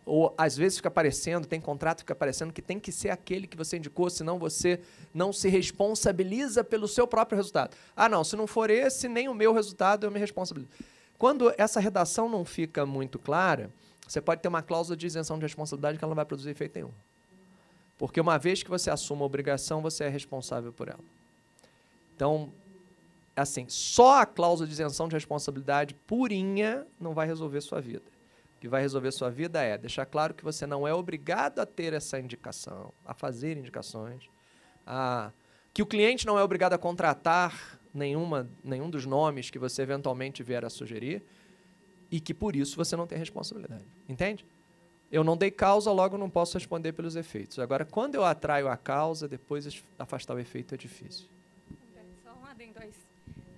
ou às vezes fica parecendo, tem contrato que fica parecendo que tem que ser aquele que você indicou, senão você não se responsabiliza pelo seu próprio resultado. Ah, não, se não for esse, nem o meu resultado, eu me responsabilizo. Quando essa redação não fica muito clara, você pode ter uma cláusula de isenção de responsabilidade que ela não vai produzir efeito nenhum. Porque uma vez que você assuma a obrigação, você é responsável por ela. Então, assim, só a cláusula de isenção de responsabilidade purinha não vai resolver sua vida. O que vai resolver sua vida é deixar claro que você não é obrigado a ter essa indicação, a fazer indicações, que o cliente não é obrigado a contratar nenhum dos nomes que você eventualmente vier a sugerir e que, por isso, você não tem responsabilidade. Entende? Eu não dei causa, logo não posso responder pelos efeitos. Agora, quando eu atraio a causa, depois afastar o efeito é difícil.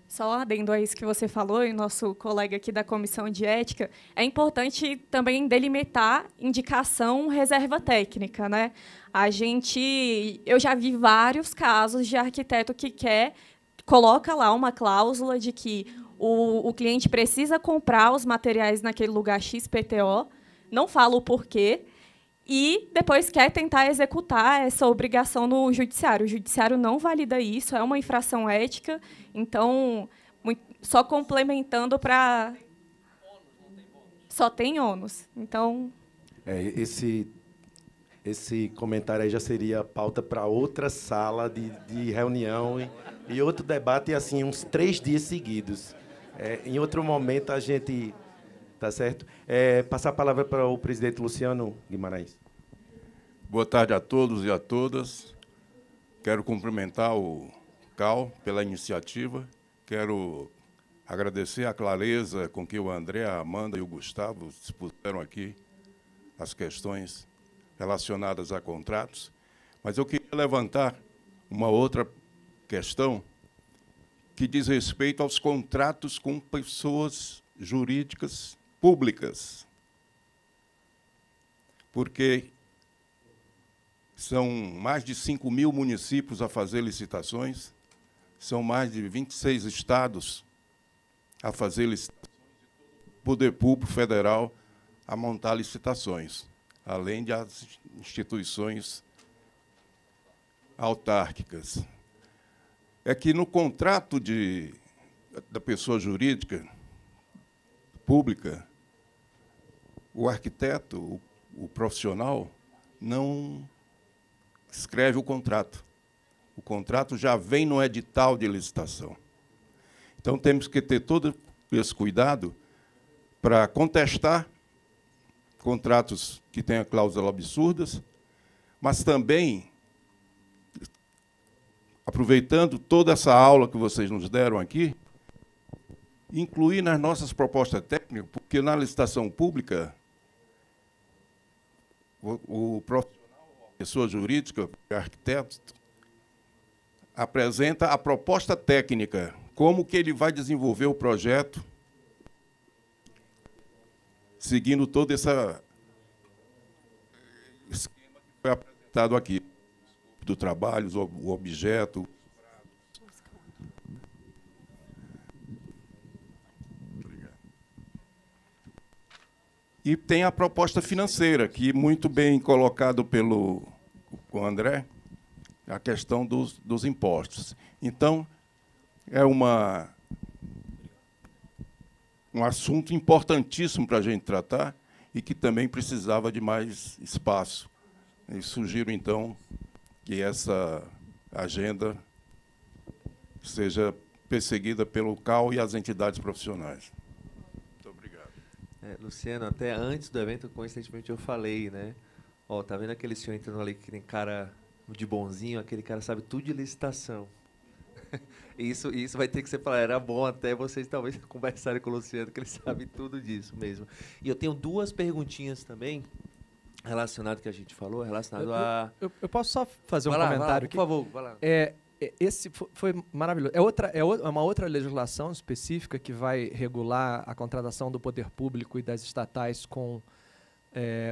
Só um adendo a isso que você falou, e nosso colega aqui da Comissão de Ética, é importante também delimitar indicação reserva técnica, né? Eu já vi vários casos de arquiteto que coloca lá uma cláusula de que o cliente precisa comprar os materiais naquele lugar XPTO, não fala o porquê, e depois quer tentar executar essa obrigação no judiciário. O judiciário não valida isso, é uma infração ética. Então, só complementando para... Só tem ônus. Então... Esse comentário aí já seria pauta para outra sala de reunião e outro debate, assim, uns 3 dias seguidos. Em outro momento, a gente... Tá certo? Passar a palavra para o presidente Luciano Guimarães. Boa tarde a todos e a todas. Quero cumprimentar o CAL pela iniciativa. Quero agradecer a clareza com que o André, a Amanda e o Gustavo expuseram aqui as questões relacionadas a contratos. Mas eu queria levantar uma outra questão que diz respeito aos contratos com pessoas jurídicas públicas, porque são mais de 5.000 municípios a fazer licitações, são mais de 26 estados a fazer licitações, o Poder Público Federal a montar licitações, além de as instituições autárquicas. É que no contrato da pessoa jurídica pública, o arquiteto, o profissional, não escreve o contrato. O contrato já vem no edital de licitação. Então, temos que ter todo esse cuidado para contestar contratos que tenham cláusulas absurdas, mas também, aproveitando toda essa aula que vocês nos deram aqui, incluir nas nossas propostas técnicas, porque na licitação pública, o profissional, a pessoa jurídica, o arquiteto, apresenta a proposta técnica, como que ele vai desenvolver o projeto, seguindo todo esse esquema que foi apresentado aqui, do trabalho, o objeto. E tem a proposta financeira, que muito bem colocado pelo André, a questão dos impostos. Então, é um assunto importantíssimo para a gente tratar e que também precisava de mais espaço. E sugiro, então, que essa agenda seja perseguida pelo CAL e as entidades profissionais. Muito obrigado. Luciano, até antes do evento, coincidentemente, eu falei, né? Ó, tá vendo aquele senhor entrando ali que tem cara de bonzinho? Aquele cara sabe tudo de licitação. Isso vai ter que ser falado. Era bom até vocês talvez conversarem com o Luciano, que ele sabe tudo disso mesmo. E eu tenho duas perguntinhas também, relacionado que a gente falou, relacionado a... Eu posso só fazer um vai lá, comentário aqui? por favor, vai lá. Esse foi maravilhoso. É uma outra legislação específica que vai regular a contratação do poder público e das estatais com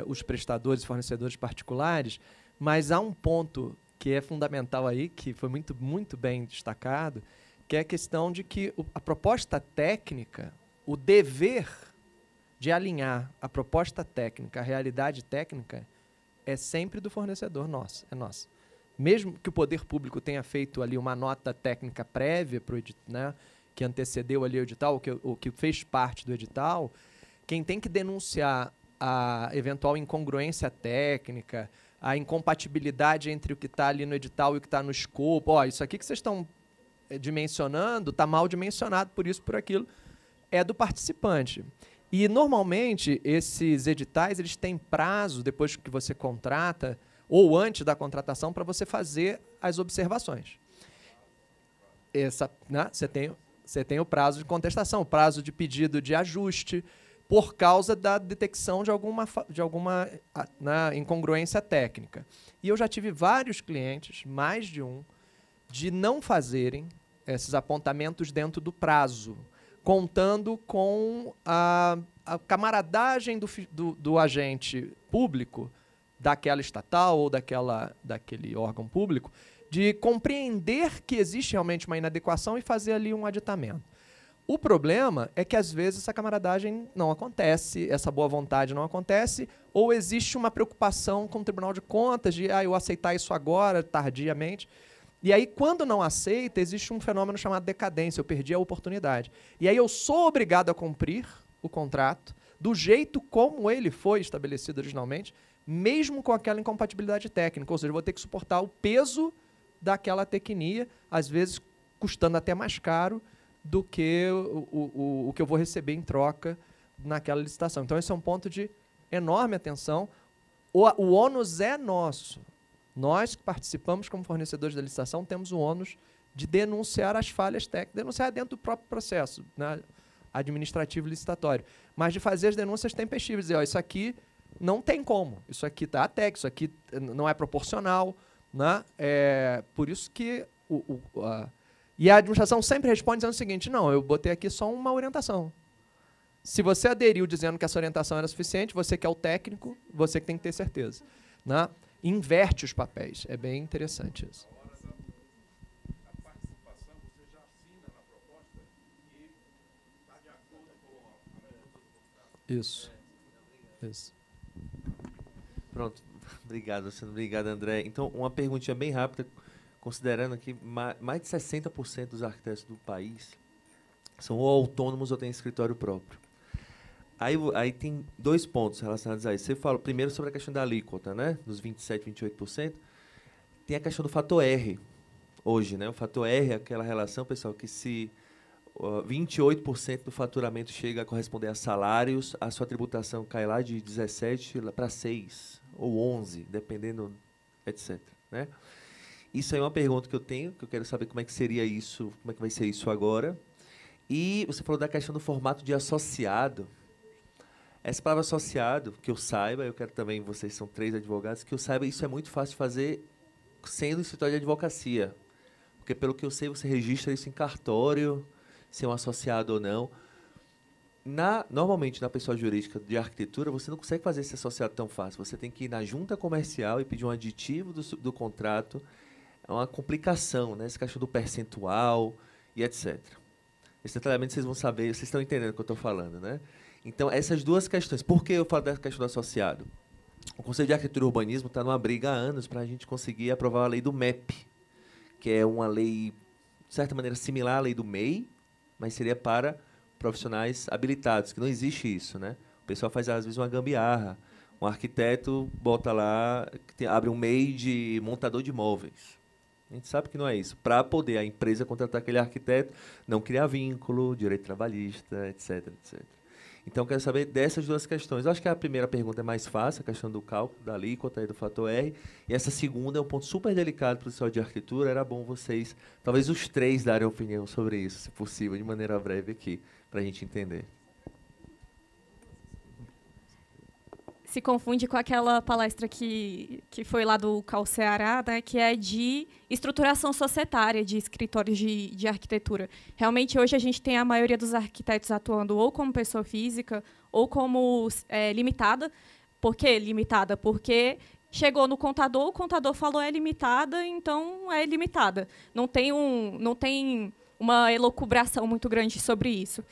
os prestadores e fornecedores particulares, mas há um ponto que é fundamental aí, que foi muito, muito bem destacado, que é a questão de que a proposta técnica, o dever de alinhar a proposta técnica, a realidade técnica, é sempre do fornecedor é nosso. Mesmo que o poder público tenha feito ali uma nota técnica prévia pro né, que antecedeu ali o edital, o que fez parte do edital, quem tem que denunciar a eventual incongruência técnica, a incompatibilidade entre o que está ali no edital e o que está no escopo, isso aqui que vocês estão dimensionando está mal dimensionado, por isso, por aquilo, é do participante. E, normalmente, esses editais eles têm prazo, depois que você contrata, ou antes da contratação, para você fazer as observações. Né, você tem o prazo de contestação, o prazo de pedido de ajuste, por causa da detecção de alguma né, incongruência técnica. E eu já tive vários clientes, mais de um, de não fazerem esses apontamentos dentro do prazo, contando com a camaradagem do agente público, daquela estatal ou daquele órgão público, de compreender que existe realmente uma inadequação e fazer ali um aditamento. O problema é que, às vezes, essa camaradagem não acontece, essa boa vontade não acontece, ou existe uma preocupação com o Tribunal de Contas de eu aceitar isso agora, tardiamente. E aí, quando não aceita, existe um fenômeno chamado decadência, eu perdi a oportunidade. E aí eu sou obrigado a cumprir o contrato do jeito como ele foi estabelecido originalmente, mesmo com aquela incompatibilidade técnica, ou seja, eu vou ter que suportar o peso daquela tecnia, às vezes custando até mais caro do que o que eu vou receber em troca naquela licitação. Então, esse é um ponto de enorme atenção. O ônus é nosso. Nós que participamos como fornecedores da licitação temos o ônus de denunciar as falhas técnicas, denunciar dentro do próprio processo, né, administrativo licitatório, mas de fazer as denúncias tempestivas, dizer, isso aqui não tem como, isso aqui está atex, isso aqui não é proporcional, né? Por isso que e a administração sempre responde dizendo o seguinte, não, eu botei aqui só uma orientação. Se você aderiu dizendo que essa orientação era suficiente, você que é o técnico, você que tem que ter certeza. Né? Inverte os papéis. É bem interessante isso. A participação, você já assina na proposta e está de acordo com Isso. Isso. Pronto. Obrigado, Luciano. Obrigado, André. Então, uma perguntinha bem rápida. Considerando que mais de 60% dos arquitetos do país são ou autônomos ou têm escritório próprio. Aí tem dois pontos relacionados a isso. Você falou primeiro sobre a questão da alíquota, né? Dos 27%, 28%. Tem a questão do fator R. hoje, né? O fator R é aquela relação, pessoal, que se 28% do faturamento chega a corresponder a salários, a sua tributação cai lá de 17 para 6 ou 11, dependendo, etc. Né? Isso aí é uma pergunta que eu tenho, que eu quero saber como é que seria isso, como é que vai ser isso agora. E você falou da questão do formato de associado. Essa palavra associado, que eu saiba, eu quero também, vocês são 3 advogados, que eu saiba, isso é muito fácil de fazer sendo escritório de advocacia. Porque, pelo que eu sei, você registra isso em cartório, se é um associado ou não. Normalmente, na pessoa jurídica de arquitetura, você não consegue fazer esse associado tão fácil. Você tem que ir na junta comercial e pedir um aditivo do contrato. É uma complicação, né? Essa questão do percentual e etc. Esse detalhamento vocês vão saber, vocês estão entendendo o que eu estou falando, né? Então, essas duas questões. Por que eu falo da questão do associado? O Conselho de Arquitetura e Urbanismo está numa briga há anos para a gente conseguir aprovar a lei do MEP, que é uma lei, de certa maneira, similar à lei do MEI, mas seria para profissionais habilitados, que não existe isso, né? O pessoal faz, às vezes, uma gambiarra. Um arquiteto bota lá, abre um MEI de montador de imóveis. A gente sabe que não é isso. Para poder a empresa contratar aquele arquiteto, não criar vínculo, direito trabalhista, etc, etc. Então, eu quero saber dessas duas questões. Eu acho que a primeira pergunta é mais fácil, a questão do cálculo, da alíquota e do fator R. E essa segunda é um ponto super delicado para o pessoal de arquitetura. Era bom vocês, talvez os 3, darem opinião sobre isso, se possível, de maneira breve aqui, para a gente entender. Se confunde com aquela palestra que foi lá do Cal Ceará, né, que é de estruturação societária de escritórios de arquitetura. Realmente, hoje, a gente tem a maioria dos arquitetos atuando ou como pessoa física ou como limitada. Por que limitada? Porque chegou no contador, o contador falou é limitada, então é limitada. Não tem uma elucubração muito grande sobre isso.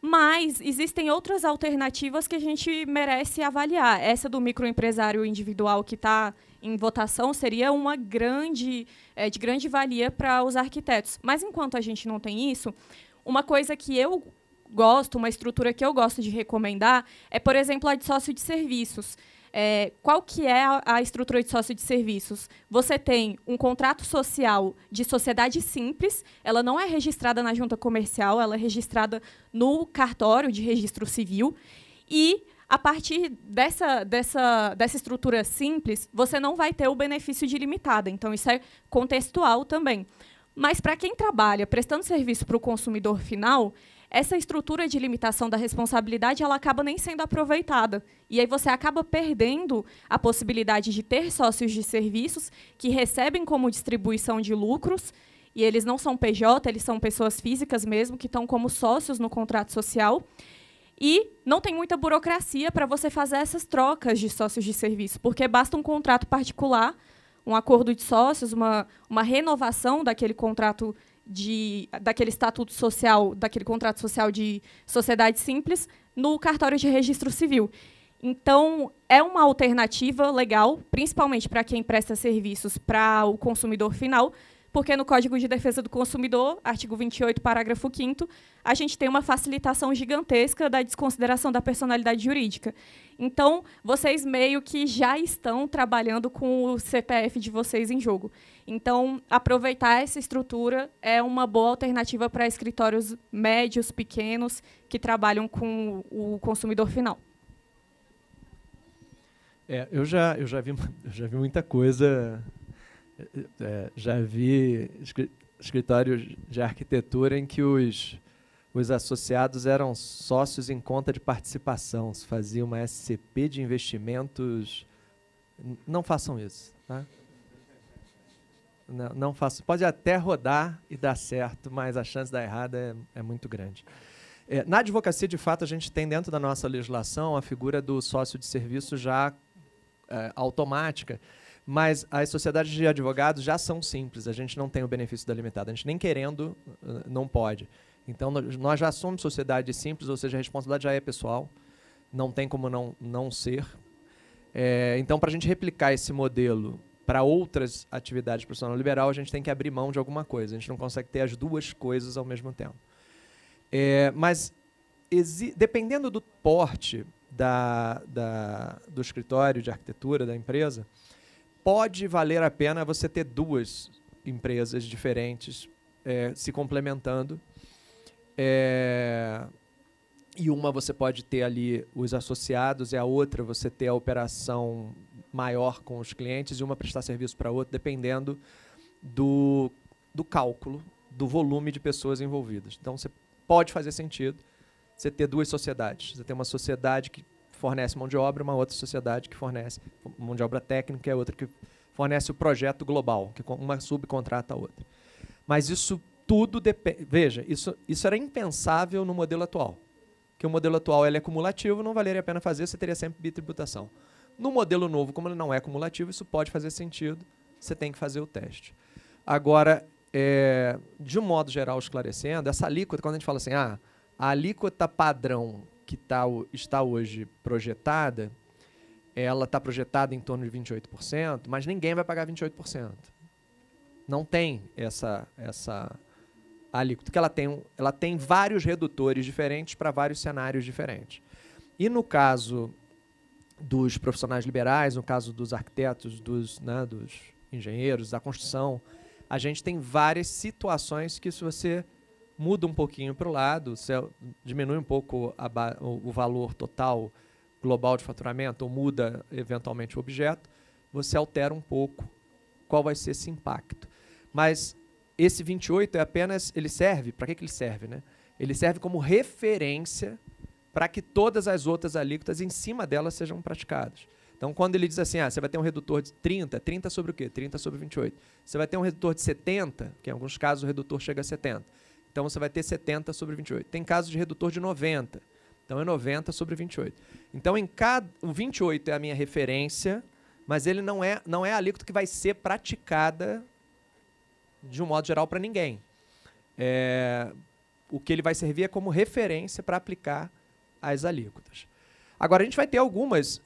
Mas existem outras alternativas que a gente merece avaliar. Essa do microempresário individual que está em votação seria uma de grande valia para os arquitetos. Mas, enquanto a gente não tem isso, uma coisa que eu gosto, uma estrutura que eu gosto de recomendar é, por exemplo, a de sócio de serviços. Qual que é a estrutura de sócio de serviços? Você tem um contrato social de sociedade simples, ela não é registrada na junta comercial, ela é registrada no cartório de registro civil, e, a partir dessa estrutura simples, você não vai ter o benefício de limitada. Então, isso é contextual também. Mas, para quem trabalha prestando serviço para o consumidor final, essa estrutura de limitação da responsabilidade ela acaba nem sendo aproveitada. E aí você acaba perdendo a possibilidade de ter sócios de serviços que recebem como distribuição de lucros, e eles não são PJ, eles são pessoas físicas mesmo, que estão como sócios no contrato social. E não tem muita burocracia para você fazer essas trocas de sócios de serviço, porque basta um contrato particular, um acordo de sócios, uma renovação daquele contrato daquele estatuto social, daquele contrato social de sociedade simples, no cartório de registro civil. Então, é uma alternativa legal, principalmente para quem presta serviços para o consumidor final, porque no Código de Defesa do Consumidor, artigo 28, parágrafo 5º, a gente tem uma facilitação gigantesca da desconsideração da personalidade jurídica. Então, vocês meio que já estão trabalhando com o CPF de vocês em jogo. Então, aproveitar essa estrutura é uma boa alternativa para escritórios médios, pequenos, que trabalham com o consumidor final. Eu já vi muita coisa. Já vi escritórios de arquitetura em que os associados eram sócios em conta de participação, se fazia uma SCP de investimentos. Não façam isso, tá? Não façam. Pode até rodar e dar certo, mas a chance de dar errado é muito grande. Na advocacia, de fato, a gente tem dentro da nossa legislação a figura do sócio de serviço já automática, mas as sociedades de advogados já são simples, a gente não tem o benefício da limitada, a gente nem querendo não pode. Então, nós já somos sociedade simples, ou seja, a responsabilidade já é pessoal, não tem como não ser. Então, para a gente replicar esse modelo para outras atividades profissional liberal, a gente tem que abrir mão de alguma coisa, a gente não consegue ter as duas coisas ao mesmo tempo. Mas, dependendo do porte do escritório de arquitetura, da empresa, pode valer a pena você ter duas empresas diferentes se complementando. E uma você pode ter ali os associados e a outra você ter a operação maior com os clientes e uma prestar serviço para a outra, dependendo do cálculo, do volume de pessoas envolvidas. Então, você pode fazer sentido você ter duas sociedades. Você tem uma sociedade que fornece mão de obra, uma outra sociedade que fornece mão de obra técnica e a outra que fornece o projeto global, que uma subcontrata a outra. Mas isso tudo depende... Veja, isso era impensável no modelo atual. Que o modelo atual ele é cumulativo, não valeria a pena fazer, você teria sempre bitributação. No modelo novo, como ele não é cumulativo, isso pode fazer sentido, você tem que fazer o teste. Agora, de um modo geral, esclarecendo, essa alíquota, quando a gente fala assim, a alíquota padrão que está hoje projetada, ela está projetada em torno de 28%, mas ninguém vai pagar 28%. Não tem essa alíquota, porque ela tem vários redutores diferentes para vários cenários diferentes. E no caso dos profissionais liberais, no caso dos arquitetos, dos engenheiros, da construção, a gente tem várias situações que, se você muda um pouquinho para o lado, você diminui um pouco o valor total global de faturamento ou muda eventualmente o objeto, você altera um pouco qual vai ser esse impacto. Mas esse 28 ele serve, para que ele serve, né? Ele serve como referência para que todas as outras alíquotas em cima delas sejam praticadas. Então, quando ele diz assim, você vai ter um redutor de 30 sobre o quê? 30 sobre 28. Você vai ter um redutor de 70, que em alguns casos o redutor chega a 70. Então, você vai ter 70 sobre 28. Tem casos de redutor de 90. Então, é 90 sobre 28. Então, o 28 é a minha referência, mas ele não é a alíquota que vai ser praticada de um modo geral para ninguém. O que ele vai servir é como referência para aplicar as alíquotas. Agora, a gente vai ter algumas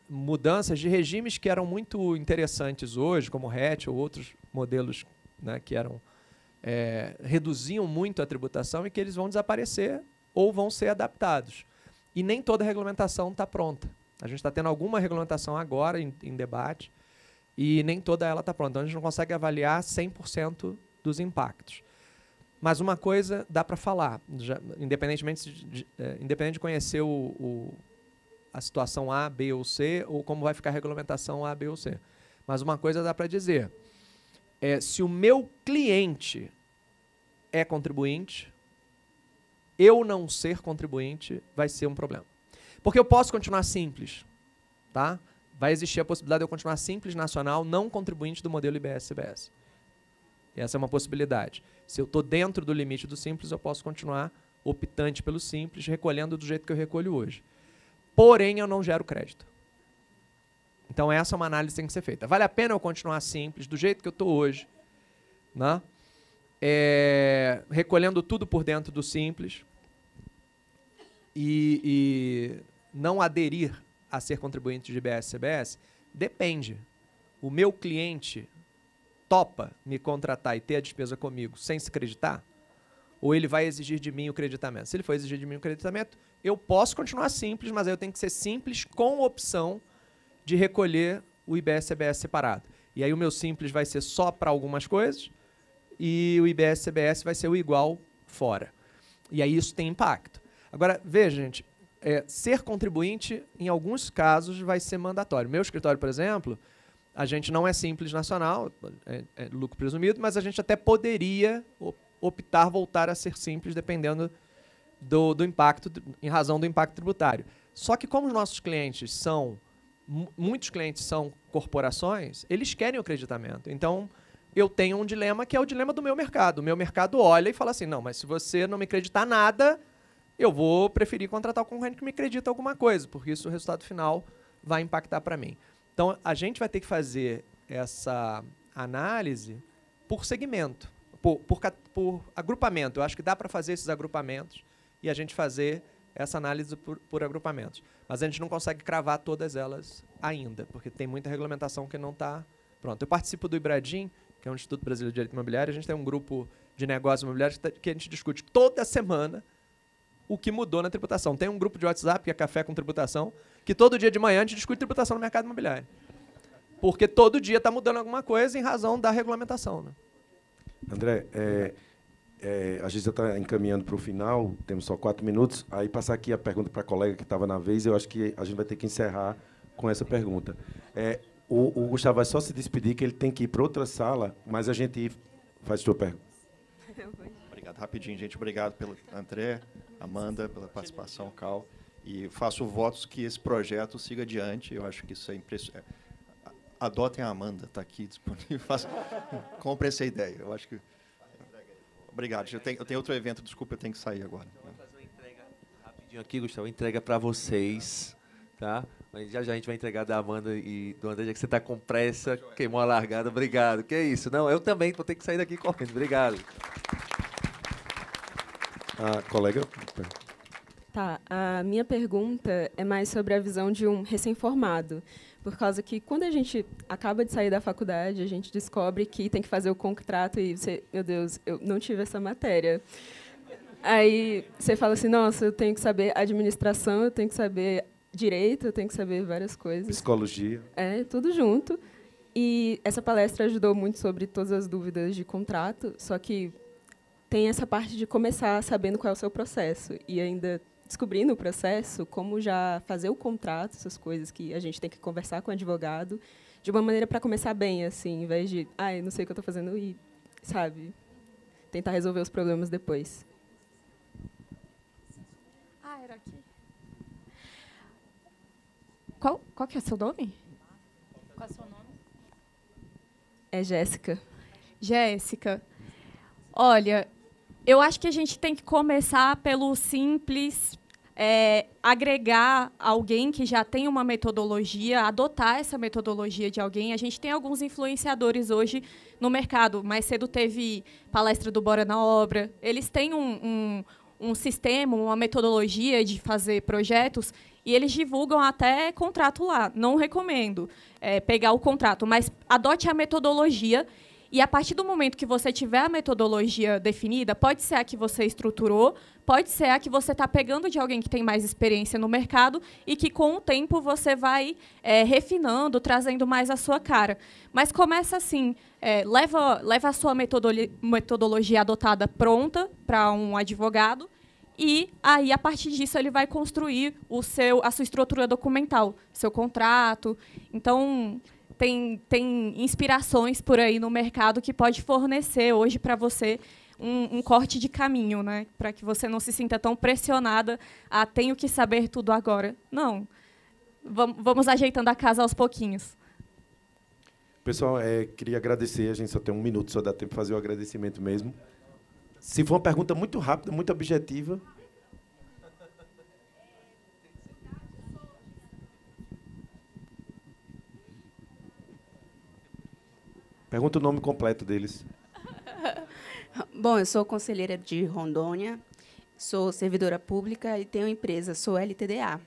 mudanças de regimes que eram muito interessantes hoje, como o RET ou outros modelos, né, que reduziam muito a tributação e que eles vão desaparecer ou vão ser adaptados. E nem toda a regulamentação está pronta. A gente está tendo alguma regulamentação agora em debate e nem toda ela está pronta. Então, a gente não consegue avaliar 100% dos impactos. Mas uma coisa dá para falar, independente de conhecer a situação A, B ou C, ou como vai ficar a regulamentação A, B ou C. Mas uma coisa dá para dizer, se o meu cliente é contribuinte, eu não ser contribuinte vai ser um problema. Porque eu posso continuar simples, tá? Vai existir a possibilidade de eu continuar simples nacional, não contribuinte do modelo IBS-CBS. Essa é uma possibilidade. Se eu estou dentro do limite do simples, eu posso continuar optante pelo simples, recolhendo do jeito que eu recolho hoje. Porém, eu não gero crédito. Então, essa é uma análise que tem que ser feita. Vale a pena eu continuar simples, do jeito que eu estou hoje, né? Recolhendo tudo por dentro do simples e não aderir a ser contribuinte de IBS-CBS? Depende. O meu cliente topa me contratar e ter a despesa comigo sem se creditar? Ou ele vai exigir de mim o creditamento? Se ele for exigir de mim o creditamento, eu posso continuar simples, mas aí eu tenho que ser simples com opção de recolher o IBS-CBS separado. E aí o meu simples vai ser só para algumas coisas e o IBS-CBS vai ser o igual fora. E aí isso tem impacto. Agora, veja, gente, ser contribuinte, em alguns casos, vai ser mandatório. Meu escritório, por exemplo, a gente não é simples nacional, é lucro presumido, mas a gente até poderia optar voltar a ser simples dependendo do impacto, em razão do impacto tributário. Só que como os nossos clientes muitos clientes são corporações, eles querem o creditamento. Então, eu tenho um dilema que é o dilema do meu mercado. O meu mercado olha e fala assim, não, mas se você não me acreditar nada, eu vou preferir contratar o concorrente que me acredita alguma coisa, porque isso o resultado final vai impactar para mim. Então, a gente vai ter que fazer essa análise por segmento, por agrupamento. Eu acho que dá para fazer esses agrupamentos e a gente fazer essa análise por agrupamentos. Mas a gente não consegue cravar todas elas ainda, porque tem muita regulamentação que não está pronta. Eu participo do IBRADIM, que é um Instituto Brasileiro de Direito Imobiliário. A gente tem um grupo de negócios imobiliários que a gente discute toda semana o que mudou na tributação. Tem um grupo de WhatsApp, que é Café com Tributação, que todo dia de manhã a gente discute tributação no mercado imobiliário. Porque todo dia está mudando alguma coisa em razão da regulamentação. Né? André, a gente já está encaminhando para o final, temos só 4 minutos. Aí passar aqui a pergunta para a colega que estava na vez, eu acho que a gente vai ter que encerrar com essa pergunta. O Gustavo vai só se despedir, que ele tem que ir para outra sala, mas a gente faz a sua pergunta. Obrigado. Rapidinho, gente. Obrigado pelo André, Amanda, pela participação, Cal. E faço votos que esse projeto siga adiante. Eu acho que isso é impressionante. Adotem a Amanda, está aqui disponível. Compre essa ideia. Eu acho que... Obrigado. Eu tenho outro evento, desculpa, eu tenho que sair agora. Vou fazer uma entrega rapidinho aqui, Gustavo. Entrega para vocês, tá? Mas já a gente vai entregar da Amanda e do André, já que você está com pressa, queimou a largada. Obrigado. Que isso? Não, eu também vou ter que sair daqui correndo. Obrigado. A colega... Tá, a minha pergunta é mais sobre a visão de um recém-formado. Por causa que, quando a gente acaba de sair da faculdade, a gente descobre que tem que fazer o contrato e você, meu Deus, eu não tive essa matéria. Aí você fala assim, nossa, eu tenho que saber administração, eu tenho que saber direito, eu tenho que saber várias coisas. Psicologia. Tudo junto. E essa palestra ajudou muito sobre todas as dúvidas de contrato, só que tem essa parte de começar sabendo qual é o seu processo e ainda descobrindo o processo, como já fazer o contrato, essas coisas que a gente tem que conversar com o advogado, de uma maneira para começar bem, assim, em vez de, eu não sei o que eu estou fazendo e, sabe, tentar resolver os problemas depois. Era aqui. Qual que é o seu nome? Qual é o seu nome? É Jéssica. Jéssica. Olha, eu acho que a gente tem que começar pelo simples, agregar alguém que já tem uma metodologia, adotar essa metodologia de alguém. A gente tem alguns influenciadores hoje no mercado. Mais cedo teve palestra do Bora na Obra. Eles têm um sistema, uma metodologia de fazer projetos e eles divulgam até contrato lá. Não recomendo pegar o contrato, mas adote a metodologia. E, a partir do momento que você tiver a metodologia definida, pode ser a que você estruturou, pode ser a que você está pegando de alguém que tem mais experiência no mercado e que, com o tempo, você vai refinando, trazendo mais a sua cara. Mas começa assim, leva a sua metodologia adotada pronta para um advogado e, aí, a partir disso, ele vai construir a sua estrutura documental, seu contrato. Então... Tem inspirações por aí no mercado que pode fornecer hoje para você um corte de caminho, né? Para que você não se sinta tão pressionada a tenho que saber tudo agora. Não. Vamos ajeitando a casa aos pouquinhos. Pessoal, queria agradecer. A gente só tem 1 minuto, só dá tempo de fazer o agradecimento mesmo. Se for uma pergunta muito rápida, muito objetiva... Pergunta o nome completo deles. Bom, eu sou conselheira de Rondônia, sou servidora pública e tenho empresa, sou LTDA.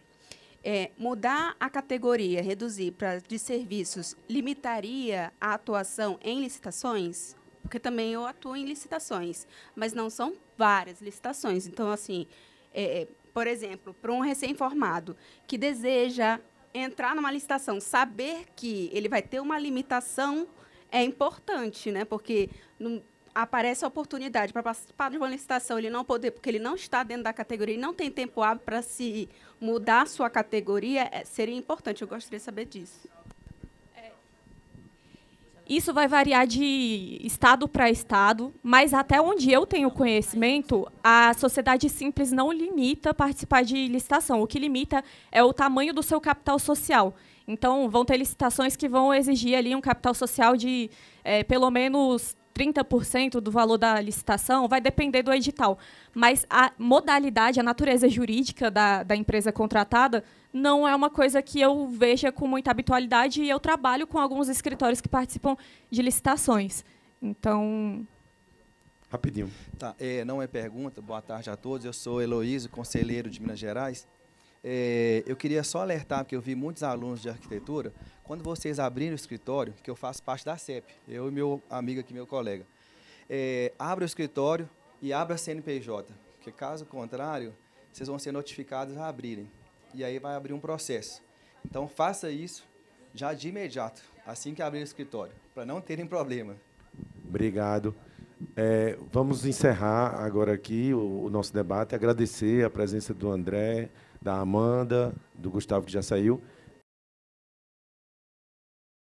Mudar a categoria, reduzir para de serviços, limitaria a atuação em licitações? Porque também eu atuo em licitações, mas não são várias licitações. Então, assim, por exemplo, para um recém-formado que deseja entrar numa licitação, saber que ele vai ter uma limitação é importante, né? Porque aparece a oportunidade para participar de uma licitação, ele não poder, porque ele não está dentro da categoria e não tem tempo hábil para se mudar a sua categoria, seria importante. Eu gostaria de saber disso. Isso vai variar de estado para estado, mas até onde eu tenho conhecimento, a sociedade simples não limita participar de licitação. O que limita é o tamanho do seu capital social. Então, vão ter licitações que vão exigir ali um capital social de pelo menos 30% do valor da licitação, vai depender do edital. Mas a modalidade, a natureza jurídica da empresa contratada não é uma coisa que eu veja com muita habitualidade e eu trabalho com alguns escritórios que participam de licitações. Então... Rapidinho. Tá, não é pergunta. Boa tarde a todos. Eu sou Heloísio, conselheiro de Minas Gerais. Eu queria só alertar, porque eu vi muitos alunos de arquitetura, quando vocês abrirem o escritório, que eu faço parte da CEP, eu e meu amigo aqui, meu colega, abra o escritório e abra a CNPJ, porque caso contrário, vocês vão ser notificados a abrirem, e aí vai abrir um processo. Então, faça isso já de imediato, assim que abrir o escritório, para não terem problema. Obrigado. Vamos encerrar agora aqui o nosso debate, agradecer a presença do André, da Amanda, do Gustavo, que já saiu,